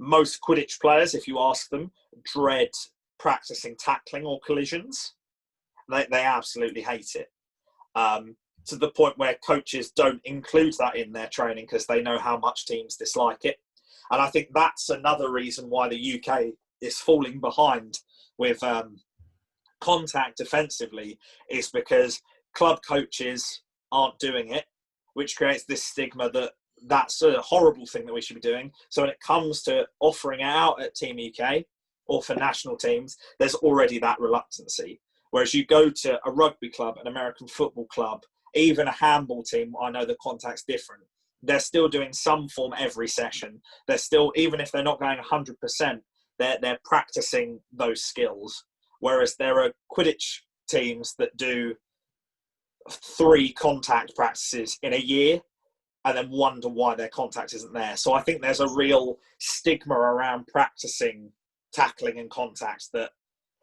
Most Quidditch players, if you ask them, dread practicing tackling or collisions. They absolutely hate it. To the point where coaches don't include that in their training because they know how much teams dislike it. And I think that's another reason why the UK is falling behind with contact defensively, is because club coaches aren't doing it, which creates this stigma that that's a horrible thing that we should be doing. So when it comes to offering it out at Team UK or for national teams, there's already that reluctancy. Whereas you go to a rugby club, an American football club, even a handball team, I know the contact's different. They're still doing some form every session. They're still, even if they're not going 100%, they're practicing those skills. Whereas there are Quidditch teams that do 3 contact practices in a year and then wonder why their contact isn't there. So I think there's a real stigma around practicing tackling and contact that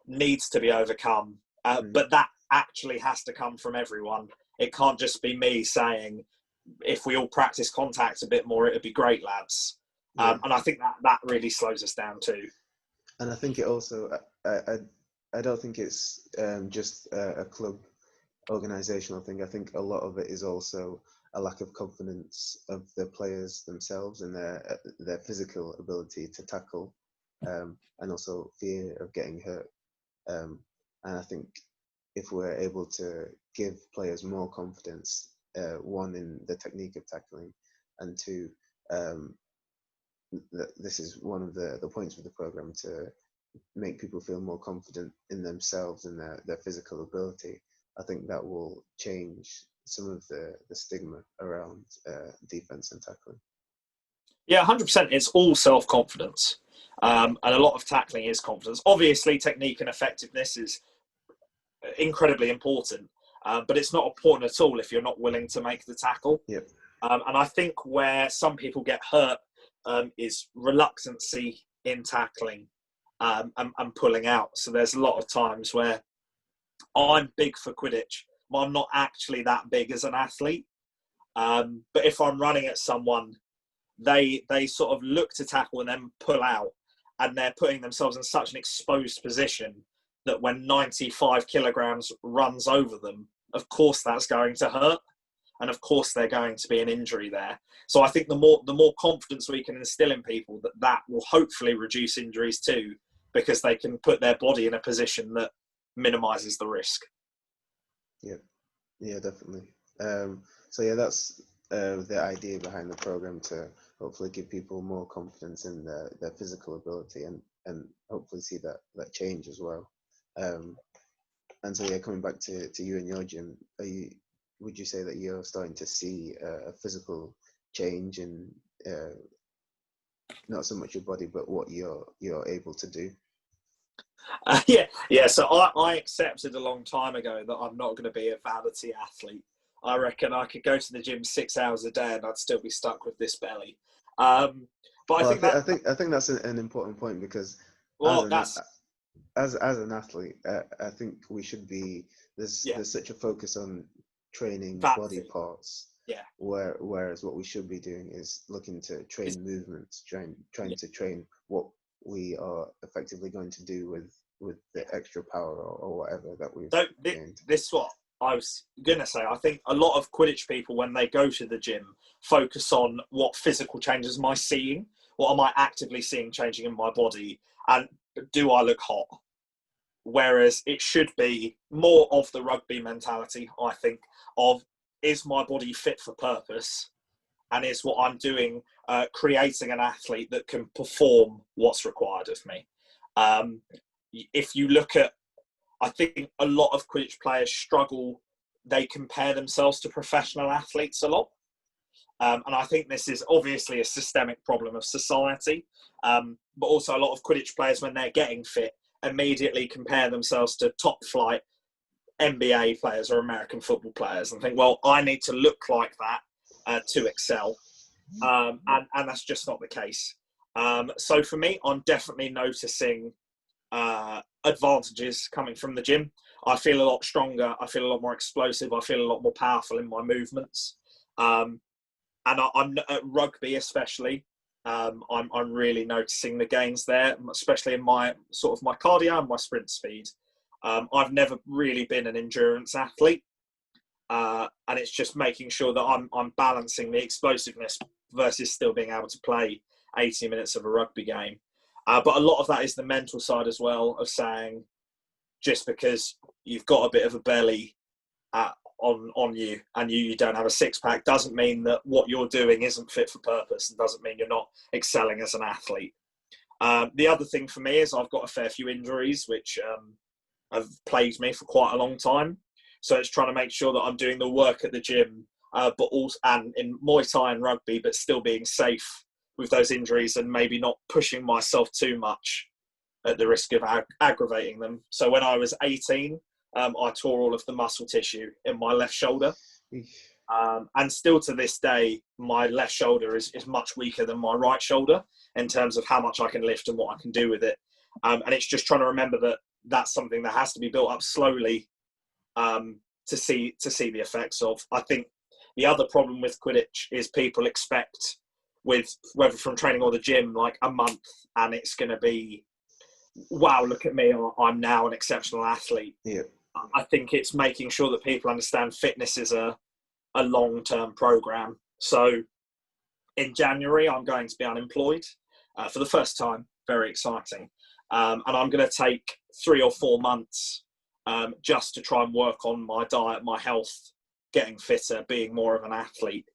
needs to be overcome. But that actually has to come from everyone. It can't just be me saying, if we all practice contact a bit more, it'd be great, lads. And I think that really slows us down too. And I think it also, I don't think it's just a club organizational thing. I think a lot of it is also a lack of confidence of the players themselves and their physical ability to tackle, and also fear of getting hurt. And I think if we're able to give players more confidence, one, in the technique of tackling, and two, this is one of the points of the program, to make people feel more confident in themselves and their physical ability. I think that will change some of the stigma around defense and tackling. Yeah, 100%. It's all self-confidence. And a lot of tackling is confidence. Obviously, technique and effectiveness is incredibly important, but it's not important at all if you're not willing to make the tackle. Yep. And I think where some people get hurt is reluctancy in tackling and pulling out. So there's a lot of times where I'm big for Quidditch, but I'm not actually that big as an athlete. But if I'm running at someone, they sort of look to tackle and then pull out, and they're putting themselves in such an exposed position that when 95 kilograms runs over them, of course that's going to hurt, and of course there's going to be an injury there. So I think the more confidence we can instill in people, that will hopefully reduce injuries too, because they can put their body in a position that minimises the risk. Yeah, definitely. So yeah, that's the idea behind the program, to hopefully give people more confidence in their physical ability, and hopefully see that change as well. And so yeah, coming back to you and your gym, would you say that you're starting to see a physical change in not so much your body, but what you're able to do? Yeah. So I accepted a long time ago that I'm not going to be a vanity athlete. I reckon I could go to the gym 6 hours a day and I'd still be stuck with this belly. But I think that's an important point, because as an athlete, I think we should be, there's such a focus on training body parts. Yeah. Whereas what we should be doing is looking to train movements, trying to train what we are effectively going to do with the extra power or whatever that we've gained. This is what I was going to say. I think a lot of Quidditch people, when they go to the gym, focus on what physical changes am I seeing? What am I actively seeing changing in my body? And do I look hot? Whereas it should be more of the rugby mentality, I think, of, is my body fit for purpose? And is what I'm doing creating an athlete that can perform what's required of me? If you look at, I think a lot of Quidditch players struggle. They compare themselves to professional athletes a lot. And I think this is obviously a systemic problem of society. But also a lot of Quidditch players, when they're getting fit, immediately compare themselves to top flight NBA players or American football players and think, well, I need to look like that to excel. And that's just not the case. So for me, I'm definitely noticing advantages coming from the gym. I feel a lot stronger. I feel a lot more explosive. I feel a lot more powerful in my movements. And I'm at rugby, especially. I'm really noticing the gains there, especially in my my cardio and my sprint speed. I've never really been an endurance athlete, and it's just making sure that I'm balancing the explosiveness versus still being able to play 80 minutes of a rugby game. But a lot of that is the mental side as well, of saying, just because you've got a bit of a belly on you and you don't have a six-pack doesn't mean that what you're doing isn't fit for purpose, and doesn't mean you're not excelling as an athlete. The other thing for me is I've got a fair few injuries, which have plagued me for quite a long time. So it's trying to make sure that I'm doing the work at the gym, but also and in Muay Thai and rugby, but still being safe with those injuries and maybe not pushing myself too much at the risk of aggravating them. So when I was 18, I tore all of the muscle tissue in my left shoulder. And still to this day, my left shoulder is much weaker than my right shoulder in terms of how much I can lift and what I can do with it. And it's just trying to remember that that's something that has to be built up slowly to see the effects of. I think the other problem with Quidditch is people expect, with whether from training or the gym, like a month, and it's going to be, wow, look at me, I'm now an exceptional athlete. Yeah. I think it's making sure that people understand fitness is a long-term program. So in January, I'm going to be unemployed for the first time. Very exciting. And I'm going to take 3 or 4 months just to try and work on my diet, my health, getting fitter, being more of an athlete.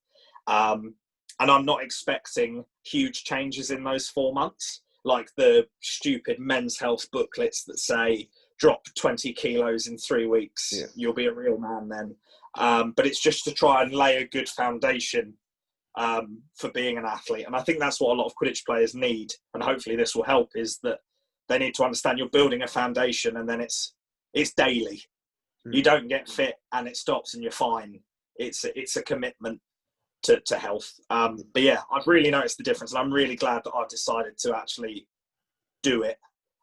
And I'm not expecting huge changes in those 4 months, like the stupid men's health booklets that say, drop 20 kilos in 3 weeks, you'll be a real man then. But it's just to try and lay a good foundation for being an athlete. And I think that's what a lot of Quidditch players need. And hopefully this will help, is that they need to understand you're building a foundation, and then it's daily. You don't get fit and it stops and you're fine. It's a commitment to health. But yeah, I've really noticed the difference, and I'm really glad that I've decided to actually do it.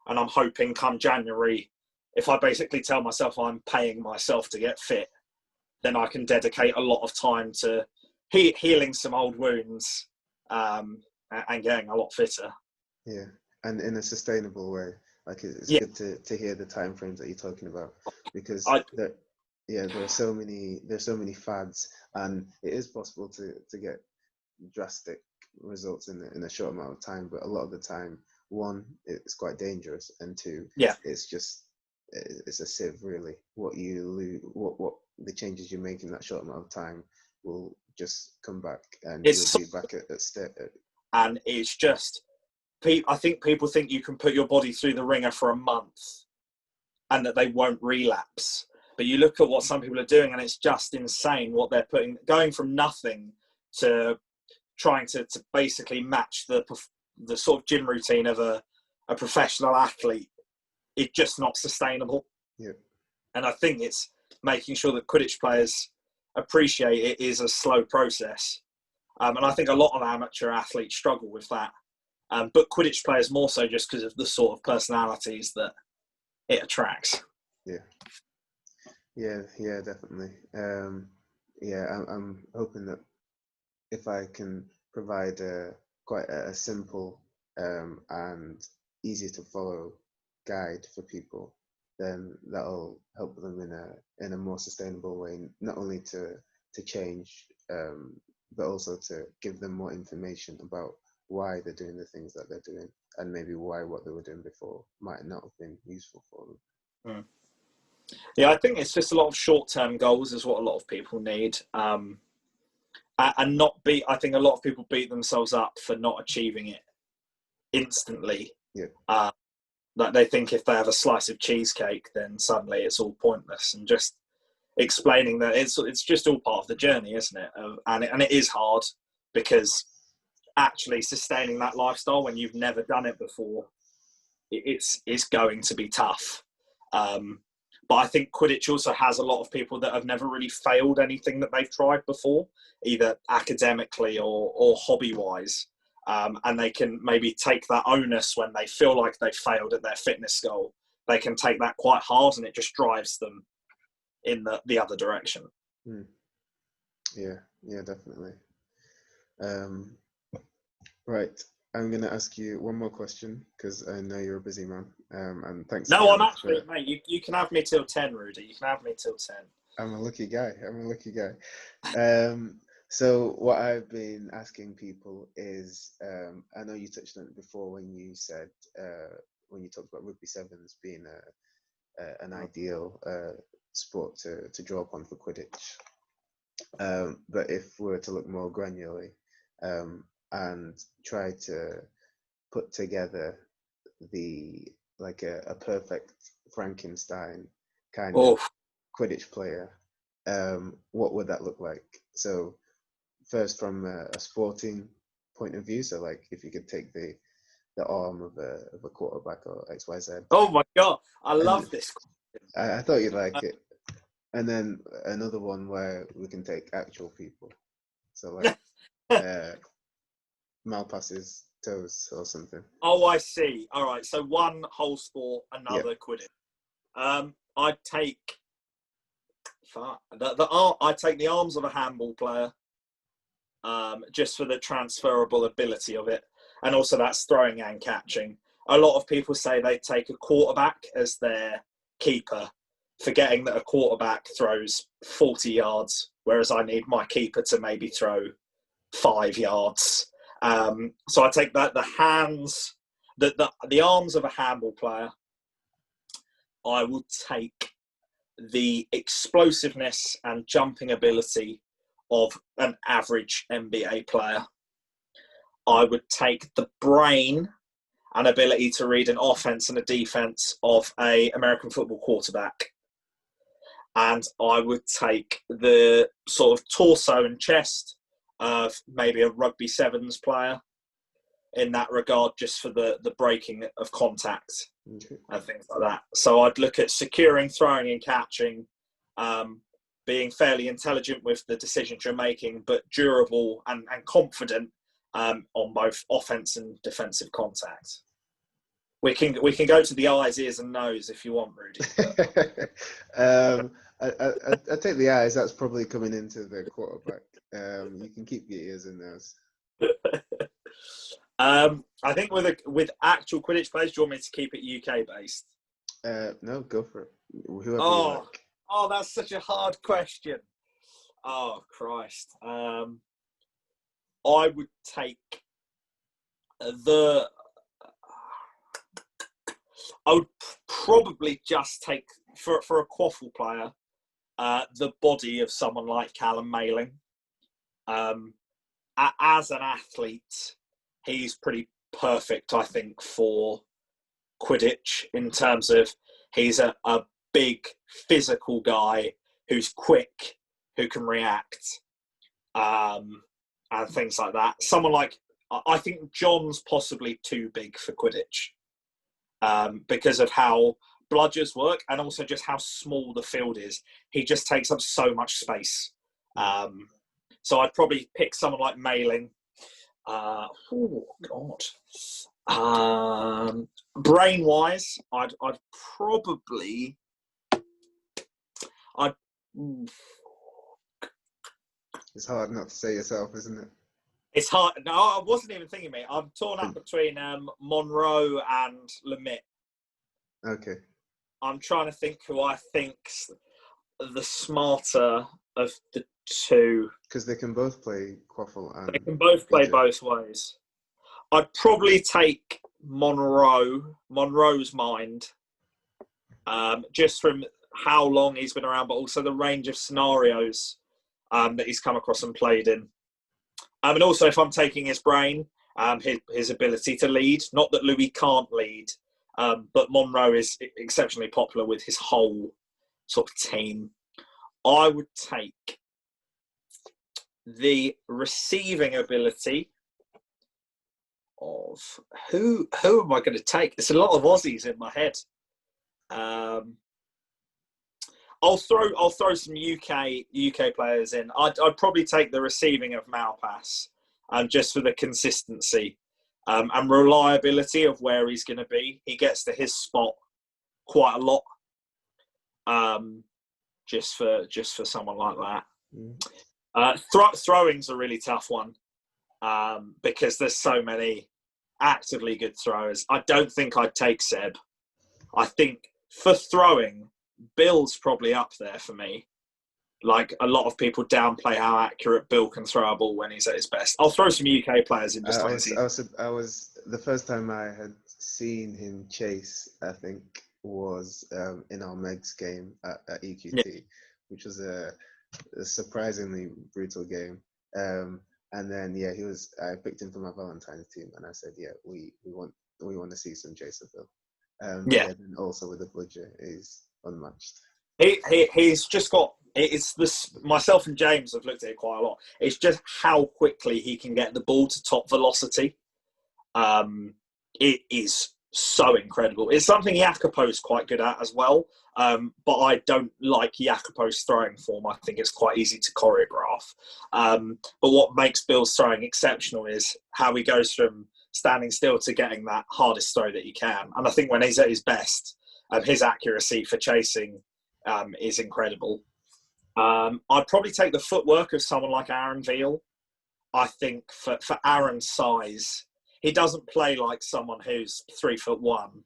And I'm hoping come January, if I basically tell myself I'm paying myself to get fit, then I can dedicate a lot of time to healing some old wounds and getting a lot fitter. Yeah, and in a sustainable way. Like it's good to hear the time frames that you're talking about, because there are so many fads, and it is possible to get drastic results in a short amount of time. But a lot of the time, one, it's quite dangerous, and two, it's a sieve really. What you lose, what the changes you make in that short amount of time will just come back, and you'll be back at state. And it's just, I think people think you can put your body through the ringer for a month and that they won't relapse. But you look at what some people are doing, and it's just insane what they're going from nothing to trying to basically match the sort of gym routine of a professional athlete. It's just not sustainable. Yeah. And I think it's making sure that Quidditch players appreciate it is a slow process. And I think a lot of amateur athletes struggle with that. But Quidditch players more so, just because of the sort of personalities that it attracts. Yeah, definitely. I'm hoping that if I can provide quite a simple and easy to follow guide for people, then that'll help them in a more sustainable way, not only to change, but also to give them more information about why they're doing the things that they're doing, and maybe why what they were doing before might not have been useful for them. Yeah, I think it's just a lot of short-term goals is what a lot of people need. And I think a lot of people beat themselves up for not achieving it instantly. Like they think if they have a slice of cheesecake, then suddenly it's all pointless. And just explaining that it's just all part of the journey, isn't it? And it is hard, because actually sustaining that lifestyle when you've never done it before, it's going to be tough. But I think Quidditch also has a lot of people that have never really failed anything that they've tried before, either academically or hobby-wise. And they can maybe take that onus when they feel like they've failed at their fitness goal. They can take that quite hard, and it just drives them in the other direction. Yeah, definitely. Right, I'm going to ask you one more question, because I know you're a busy man. And thanks. No, I'm actually, mate, you can have me till 10, Rudy. You can have me till 10. I'm a lucky guy. So what I've been asking people is, I know you touched on it before when you said, when you talked about rugby sevens being an ideal sport to draw upon for Quidditch. But if we were to look more granularly and try to put together a perfect Frankenstein kind of Oh, Quidditch player, what would that look like? So first from a sporting point of view, so like if you could take the arm of a quarterback or XYZ, oh my God. I and love this. I thought you'd like it. And then another one where we can take actual people, so like uh, Malpass's toes or something. Oh, I see. All right. So one whole sport, Yeah. another Quidditch. I'd take I'd take the arms of a handball player, just for the transferable ability of it, and also that's throwing and catching. A lot of people say they take a quarterback as their keeper, forgetting that a quarterback throws 40 yards, whereas I need my keeper to maybe throw 5 yards. So I take that the arms of a handball player. I would take the explosiveness and jumping ability of an average NBA player. I would take the brain and ability to read an offense and a defense of a American football quarterback. And I would take the sort of torso and chest of maybe a rugby sevens player in that regard, just for the breaking of contact and things like that. So I'd look at securing, throwing and catching, being fairly intelligent with the decisions you're making, but durable and confident on both offense and defensive contact. We can go to the eyes, ears and nose if you want, Rudy. I take the eyes. That's probably coming into the quarterback. You can keep your ears and nose. I think with actual Quidditch players, do you want me to keep it UK based? No, go for it. Whoever you like. Oh, that's such a hard question. Oh Christ. I would take the. I would probably just take for a quaffle player, the body of someone like Callum Mailing. As an athlete, he's pretty perfect, I think, for Quidditch in terms of he's a big physical guy who's quick, who can react, and things like that. Someone like, I think John's possibly too big for Quidditch, because of how bludgers work and also just how small the field is. He just takes up so much space. So I'd probably pick someone like Mailing. Oh God. Brain wise, I'd probably It's hard not to say yourself, isn't it? It's hard. No, I wasn't even thinking, mate. I'm torn up between Monroe and Lemit. Okay. I'm trying to think who I think's the smarter of the two. Because they can both play quaffle and they can both play Fidget. both ways. I'd probably take Monroe's mind, just from how long he's been around, but also the range of scenarios that he's come across and played in. And also, if I'm taking his brain, his ability to lead. Not that Louis can't lead, but Monroe is exceptionally popular with his whole sort of team. I would take the receiving ability of who am I going to take? There's a lot of Aussies in my head. I'll throw some UK players in. I'd probably take the receiving of Malpass, just for the consistency and reliability of where he's going to be. He gets to his spot quite a lot. Just for someone like that. Throwing's a really tough one, because there's so many actively good throwers. I don't think I'd take Seb. I think for throwing, Bill's probably up there for me. Like, a lot of people downplay how accurate Bill can throw a ball when he's at his best. I'll throw some UK players in just I was the first time I had seen him chase, I think, was in our Megs game at EQT, which was a surprisingly brutal game. And then I picked him for my Valentine's team, and I said, yeah, we want to see some Jason Bill. But Yeah, yeah, then also with the budget is unmatched. he's just got. It's this. Myself and James have looked at it quite a lot. It's just how quickly he can get the ball to top velocity. Um, it is so incredible. It's something Jacopo's quite good at as well. But I don't like Jacopo's throwing form. I think it's quite easy to choreograph. But what makes Bill's throwing exceptional is how he goes from standing still to getting that hardest throw that he can. And I think when he's at his best, his accuracy for chasing is incredible. I'd probably take the footwork of someone like Aaron Veal. I think for Aaron's size, he doesn't play like someone who's 3'1".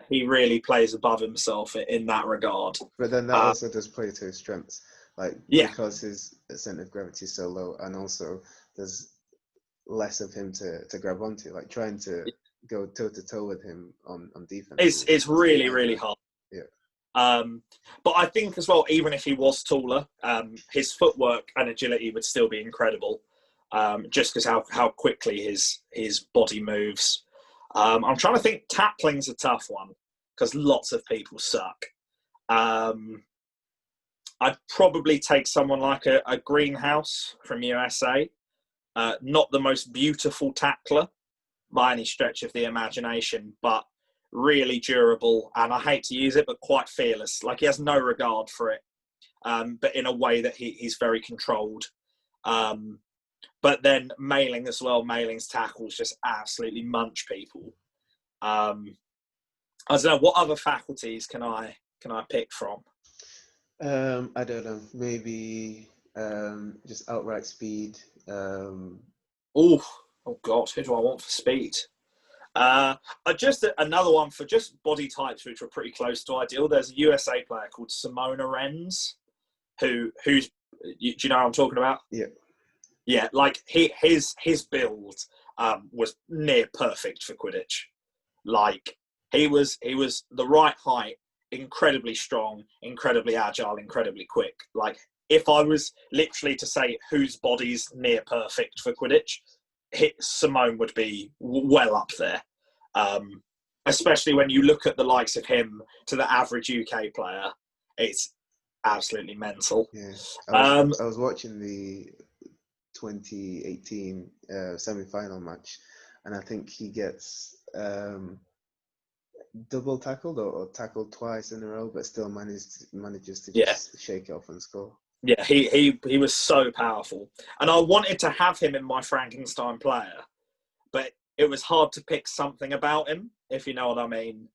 He really plays above himself in that regard. But then that also does play to his strengths, like Yeah, because his center of gravity is so low, and also there's less of him to grab onto. Like trying to go toe to toe with him on defense it's is a really really nightmare. hard. Yeah. But I think as well, even if he was taller, his footwork and agility would still be incredible. Just because how quickly his body moves. I'm trying to think. Tackling's a tough one because lots of people suck. I'd probably take someone like a Greenhouse from USA. Not the most beautiful tackler by any stretch of the imagination, but really durable. And I hate to use it, but quite fearless. Like he has no regard for it, but in a way that he's very controlled. But then Mailing as well. Mailing's tackles just absolutely munch people. I don't know what other faculties can I pick from. I don't know. Maybe just outright speed. Oh God, who do I want for speed? Just another one for just body types which were pretty close to ideal. There's a USA player called Simona Renz, who's do you know what I'm talking about? Yeah. Yeah, like his build was near perfect for Quidditch. Like he was the right height, incredibly strong, incredibly agile, incredibly quick. Like if I was literally to say whose body's near perfect for Quidditch, Simone would be well up there. Especially when you look at the likes of him to the average UK player, it's absolutely mental. Yeah. I was watching the 2018 semi-final match, and I think he gets double tackled or tackled twice in a row, but still manages to Yeah, just shake it off and score. yeah, he was so powerful, and I wanted to have him in my Frankenstein player, but it was hard to pick something about him, if you know what I mean,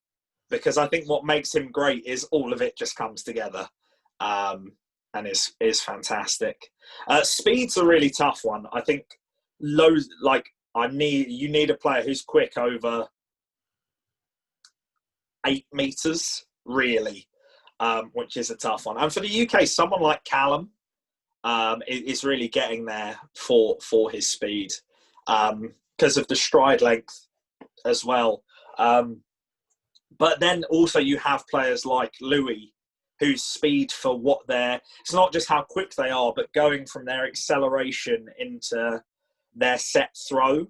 because I think what makes him great is all of it just comes together, and is fantastic. Speed's a really tough one. I think you need a player who's quick over 8 meters, really, which is a tough one. And for the UK, someone like Callum is really getting there for his speed because of the stride length as well. But then also you have players like Louis, whose speed for what it's not just how quick they are, but going from their acceleration into their set throw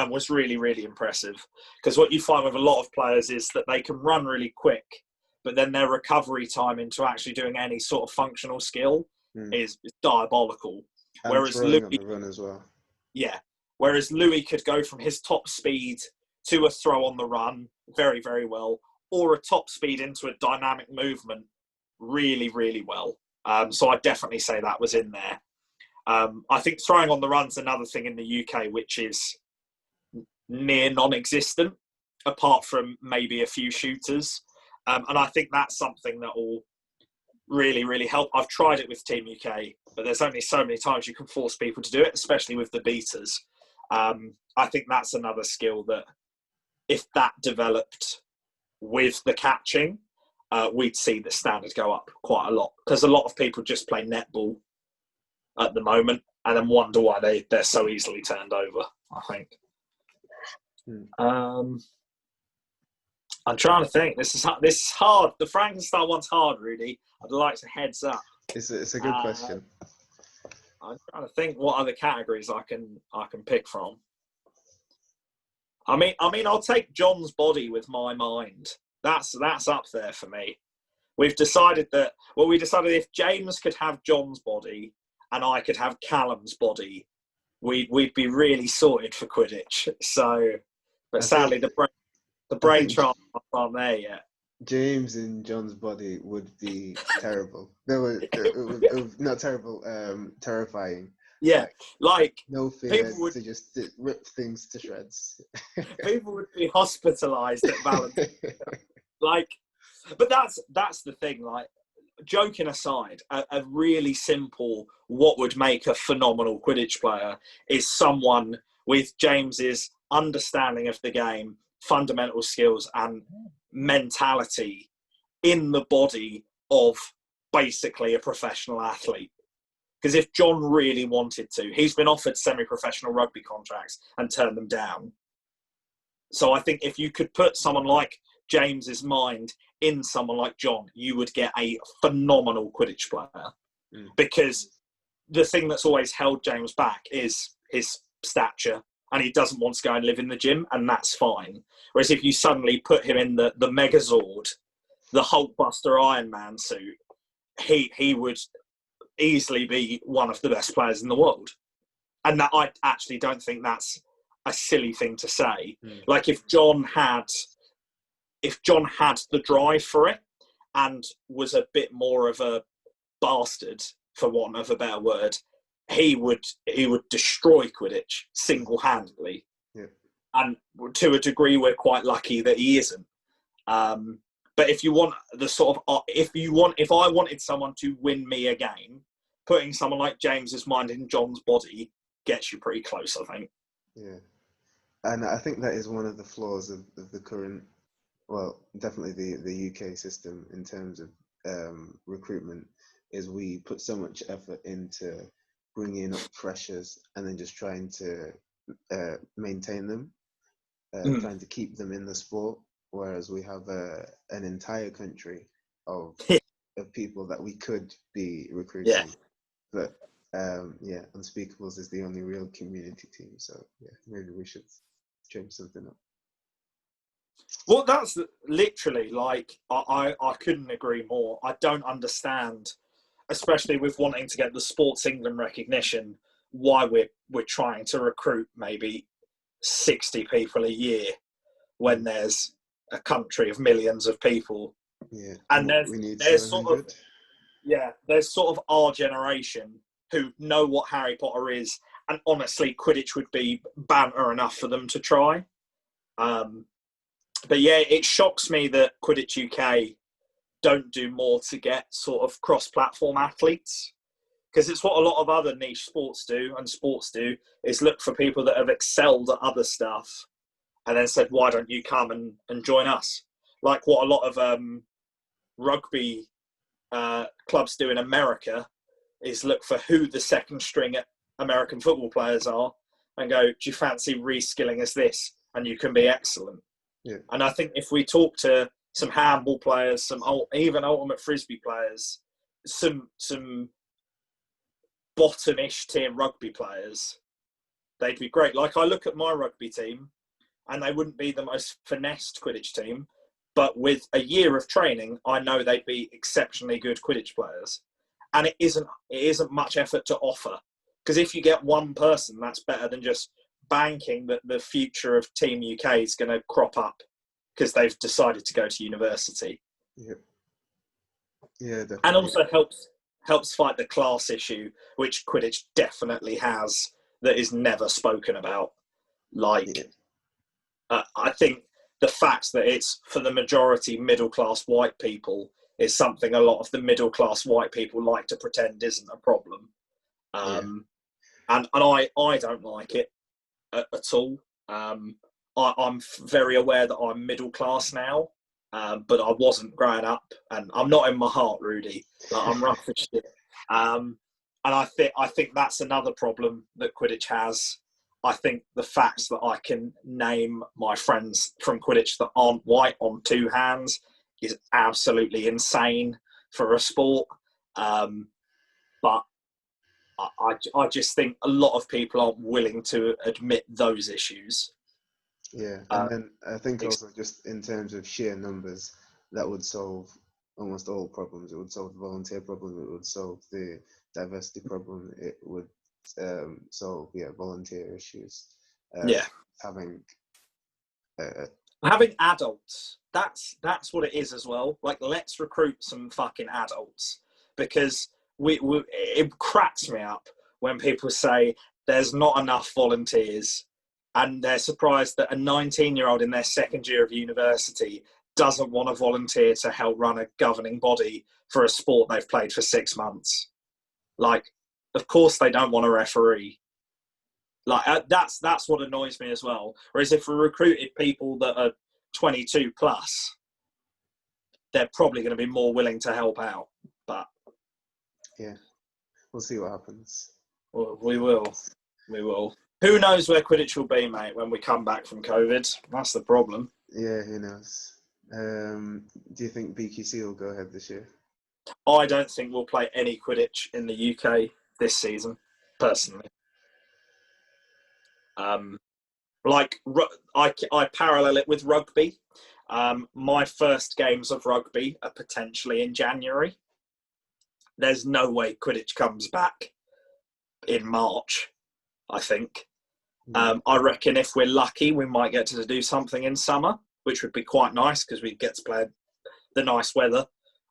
was really, really impressive. Because what you find with a lot of players is that they can run really quick, but then their recovery time into actually doing any sort of functional skill is diabolical. And Whereas throwing Louis, on the run as well. yeah, whereas Louis could go from his top speed to a throw on the run very, very well, or a top speed into a dynamic movement really, really well. So I'd definitely say that was in there. I think throwing on the run's another thing in the UK, which is near non-existent, apart from maybe a few shooters. And I think that's something that will really, really help. I've tried it with Team UK, but there's only so many times you can force people to do it, especially with the beaters. I think that's another skill that if that developed with the catching, we'd see the standard go up quite a lot, because a lot of people just play netball at the moment and then wonder why they're so easily turned over, I think. I'm trying to think. This is hard. The Frankenstein one's hard, Rudy. I'd like to heads up. It's a good question. I'm trying to think what other categories I can pick from. I mean, I'll take John's body with my mind. That's up there for me. We've decided that. Well, we decided if James could have John's body and I could have Callum's body, we'd be really sorted for Quidditch. So, but sadly, the brain trust aren't there yet. James in John's body would be terrible. It would not terrible, terrifying. Yeah, like no fear to just rip things to shreds. People would be hospitalised at Valentine's. Like, but that's the thing. Like, joking aside, a really simple what would make a phenomenal Quidditch player is someone with James's understanding of the game, fundamental skills, and mentality in the body of basically a professional athlete. Because if John really wanted to, he's been offered semi-professional rugby contracts and turned them down. So I think if you could put someone like James's mind in someone like John, you would get a phenomenal Quidditch player. Because the thing that's always held James back is his stature, and he doesn't want to go and live in the gym, and that's fine. Whereas if you suddenly put him in the Megazord, the Hulkbuster Iron Man suit, he would easily be one of the best players in the world. And that, I actually don't think that's a silly thing to say. Like, if John had the drive for it and was a bit more of a bastard, for want of a better word, he would destroy Quidditch single-handedly. Yeah. And to a degree, we're quite lucky that he isn't. But if you want the sort of, if I wanted someone to win me a game, putting someone like James's mind in John's body gets you pretty close, I think. Yeah. And I think that is one of the flaws of the current, well, definitely the UK system in terms of recruitment, is we put so much effort into bringing up freshers and then just trying to maintain them, trying to keep them in the sport. Whereas we have an entire country of people that we could be recruiting. Yeah. But Unspeakables is the only real community team. So yeah, maybe we should change something up. Well, that's literally, like, I couldn't agree more. I don't understand, especially with wanting to get the Sports England recognition, why we're trying to recruit maybe 60 people a year when there's a country of millions of people. Yeah, and there's sort of our generation who know what Harry Potter is, and honestly, Quidditch would be banter enough for them to try. But yeah, it shocks me that Quidditch UK don't do more to get sort of cross-platform athletes, because it's what a lot of other niche sports do, and sports do, is look for people that have excelled at other stuff and then said, why don't you come and join us? Like what a lot of rugby clubs do in America is look for who the second string American football players are and go, do you fancy reskilling as this? And you can be excellent. Yeah. And I think if we talk to some handball players, even ultimate frisbee players, some bottom-ish tier rugby players, they'd be great. Like, I look at my rugby team, and they wouldn't be the most finessed Quidditch team, but with a year of training, I know they'd be exceptionally good Quidditch players. And it isn't much effort to offer, because if you get one person, that's better than just banking that the future of Team UK is going to crop up because they've decided to go to university. Yeah, definitely. And also helps fight the class issue, which Quidditch definitely has, that is never spoken about. Like, I think the fact that it's for the majority middle-class white people is something a lot of the middle-class white people like to pretend isn't a problem. And I don't like it at all. I'm very aware that I'm middle class now, but I wasn't growing up, and I'm not in my heart, Rudy. Like, I'm rough as shit. And I think that's another problem that Quidditch has. I think the fact that I can name my friends from Quidditch that aren't white on two hands is absolutely insane for a sport. But I just think a lot of people aren't willing to admit those issues. Yeah, and then I think also just in terms of sheer numbers, that would solve almost all problems. It would solve the volunteer problem. It would solve the diversity problem. It would solve volunteer issues. Yeah. Having uh, Having adults, that's what it is as well. Like, let's recruit some fucking adults, because it cracks me up when people say there's not enough volunteers, and they're surprised that a 19-year-old in their second year of university doesn't want to volunteer to help run a governing body for a sport they've played for 6 months. Like, of course they don't want a referee. Like, that's what annoys me as well. Whereas if we recruited people that are 22 plus, they're probably going to be more willing to help out. But yeah, we'll see what happens. well, we will. Who knows where Quidditch will be, mate, when we come back from COVID? That's the problem. Yeah, who knows? Do you think BQC will go ahead this year? I don't think we'll play any Quidditch in the UK this season, personally. I parallel it with rugby. My first games of rugby are potentially in January. There's no way Quidditch comes back in March, I think. I reckon if we're lucky, we might get to do something in summer, which would be quite nice because we get to play the nice weather.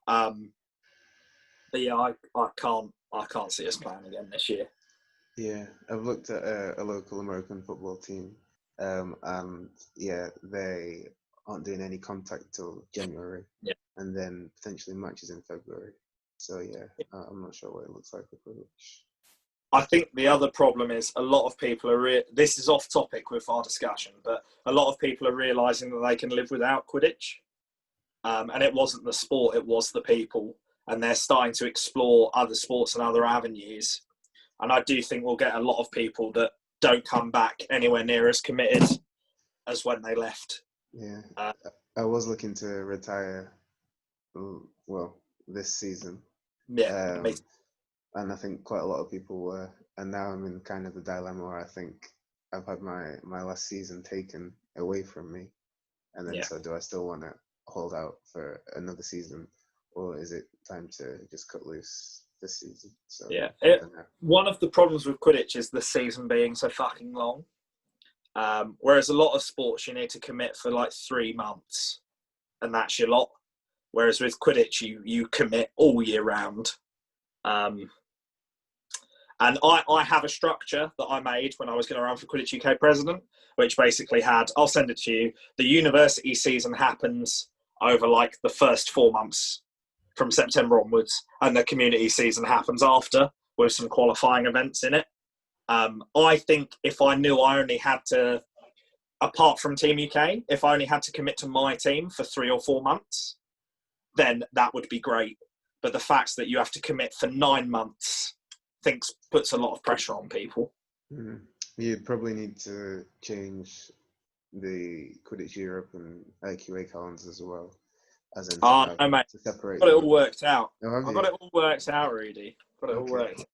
But yeah, I can't see us playing again this year. Yeah, I've looked at a local American football team, and yeah, they aren't doing any contact till January, and then potentially matches in February. So yeah, I'm not sure what it looks like for Quidditch. I think the other problem is a lot of people are. This is off topic with our discussion, but a lot of people are realising that they can live without Quidditch, and it wasn't the sport; it was the people, and they're starting to explore other sports and other avenues. And I do think we'll get a lot of people that don't come back anywhere near as committed as when they left. Yeah, I was looking to retire, well, this season. Yeah, and I think quite a lot of people were. And now I'm in kind of the dilemma where I think I've had my last season taken away from me. And then so do I still want to hold out for another season, or is it time to just cut loose this season? So yeah. One of the problems with Quidditch is the season being so fucking long. Whereas a lot of sports, you need to commit for like 3 months, and that's your lot. Whereas with Quidditch, you commit all year round. And I have a structure that I made when I was going to run for Quidditch UK president, which basically had, I'll send it to you, the university season happens over like the first 4 months from September onwards, and the community season happens after, with some qualifying events in it. I think if I knew I only had to, apart from Team UK, if I only had to commit to my team for 3 or 4 months, then that would be great. But the fact that you have to commit for 9 months, puts a lot of pressure on people. You'd probably need to change the Quidditch Europe and IQA calendars as well. As in no, mate. to separate I've got it all worked out. Oh, I've got it all worked out, Rudy. Got it all worked out.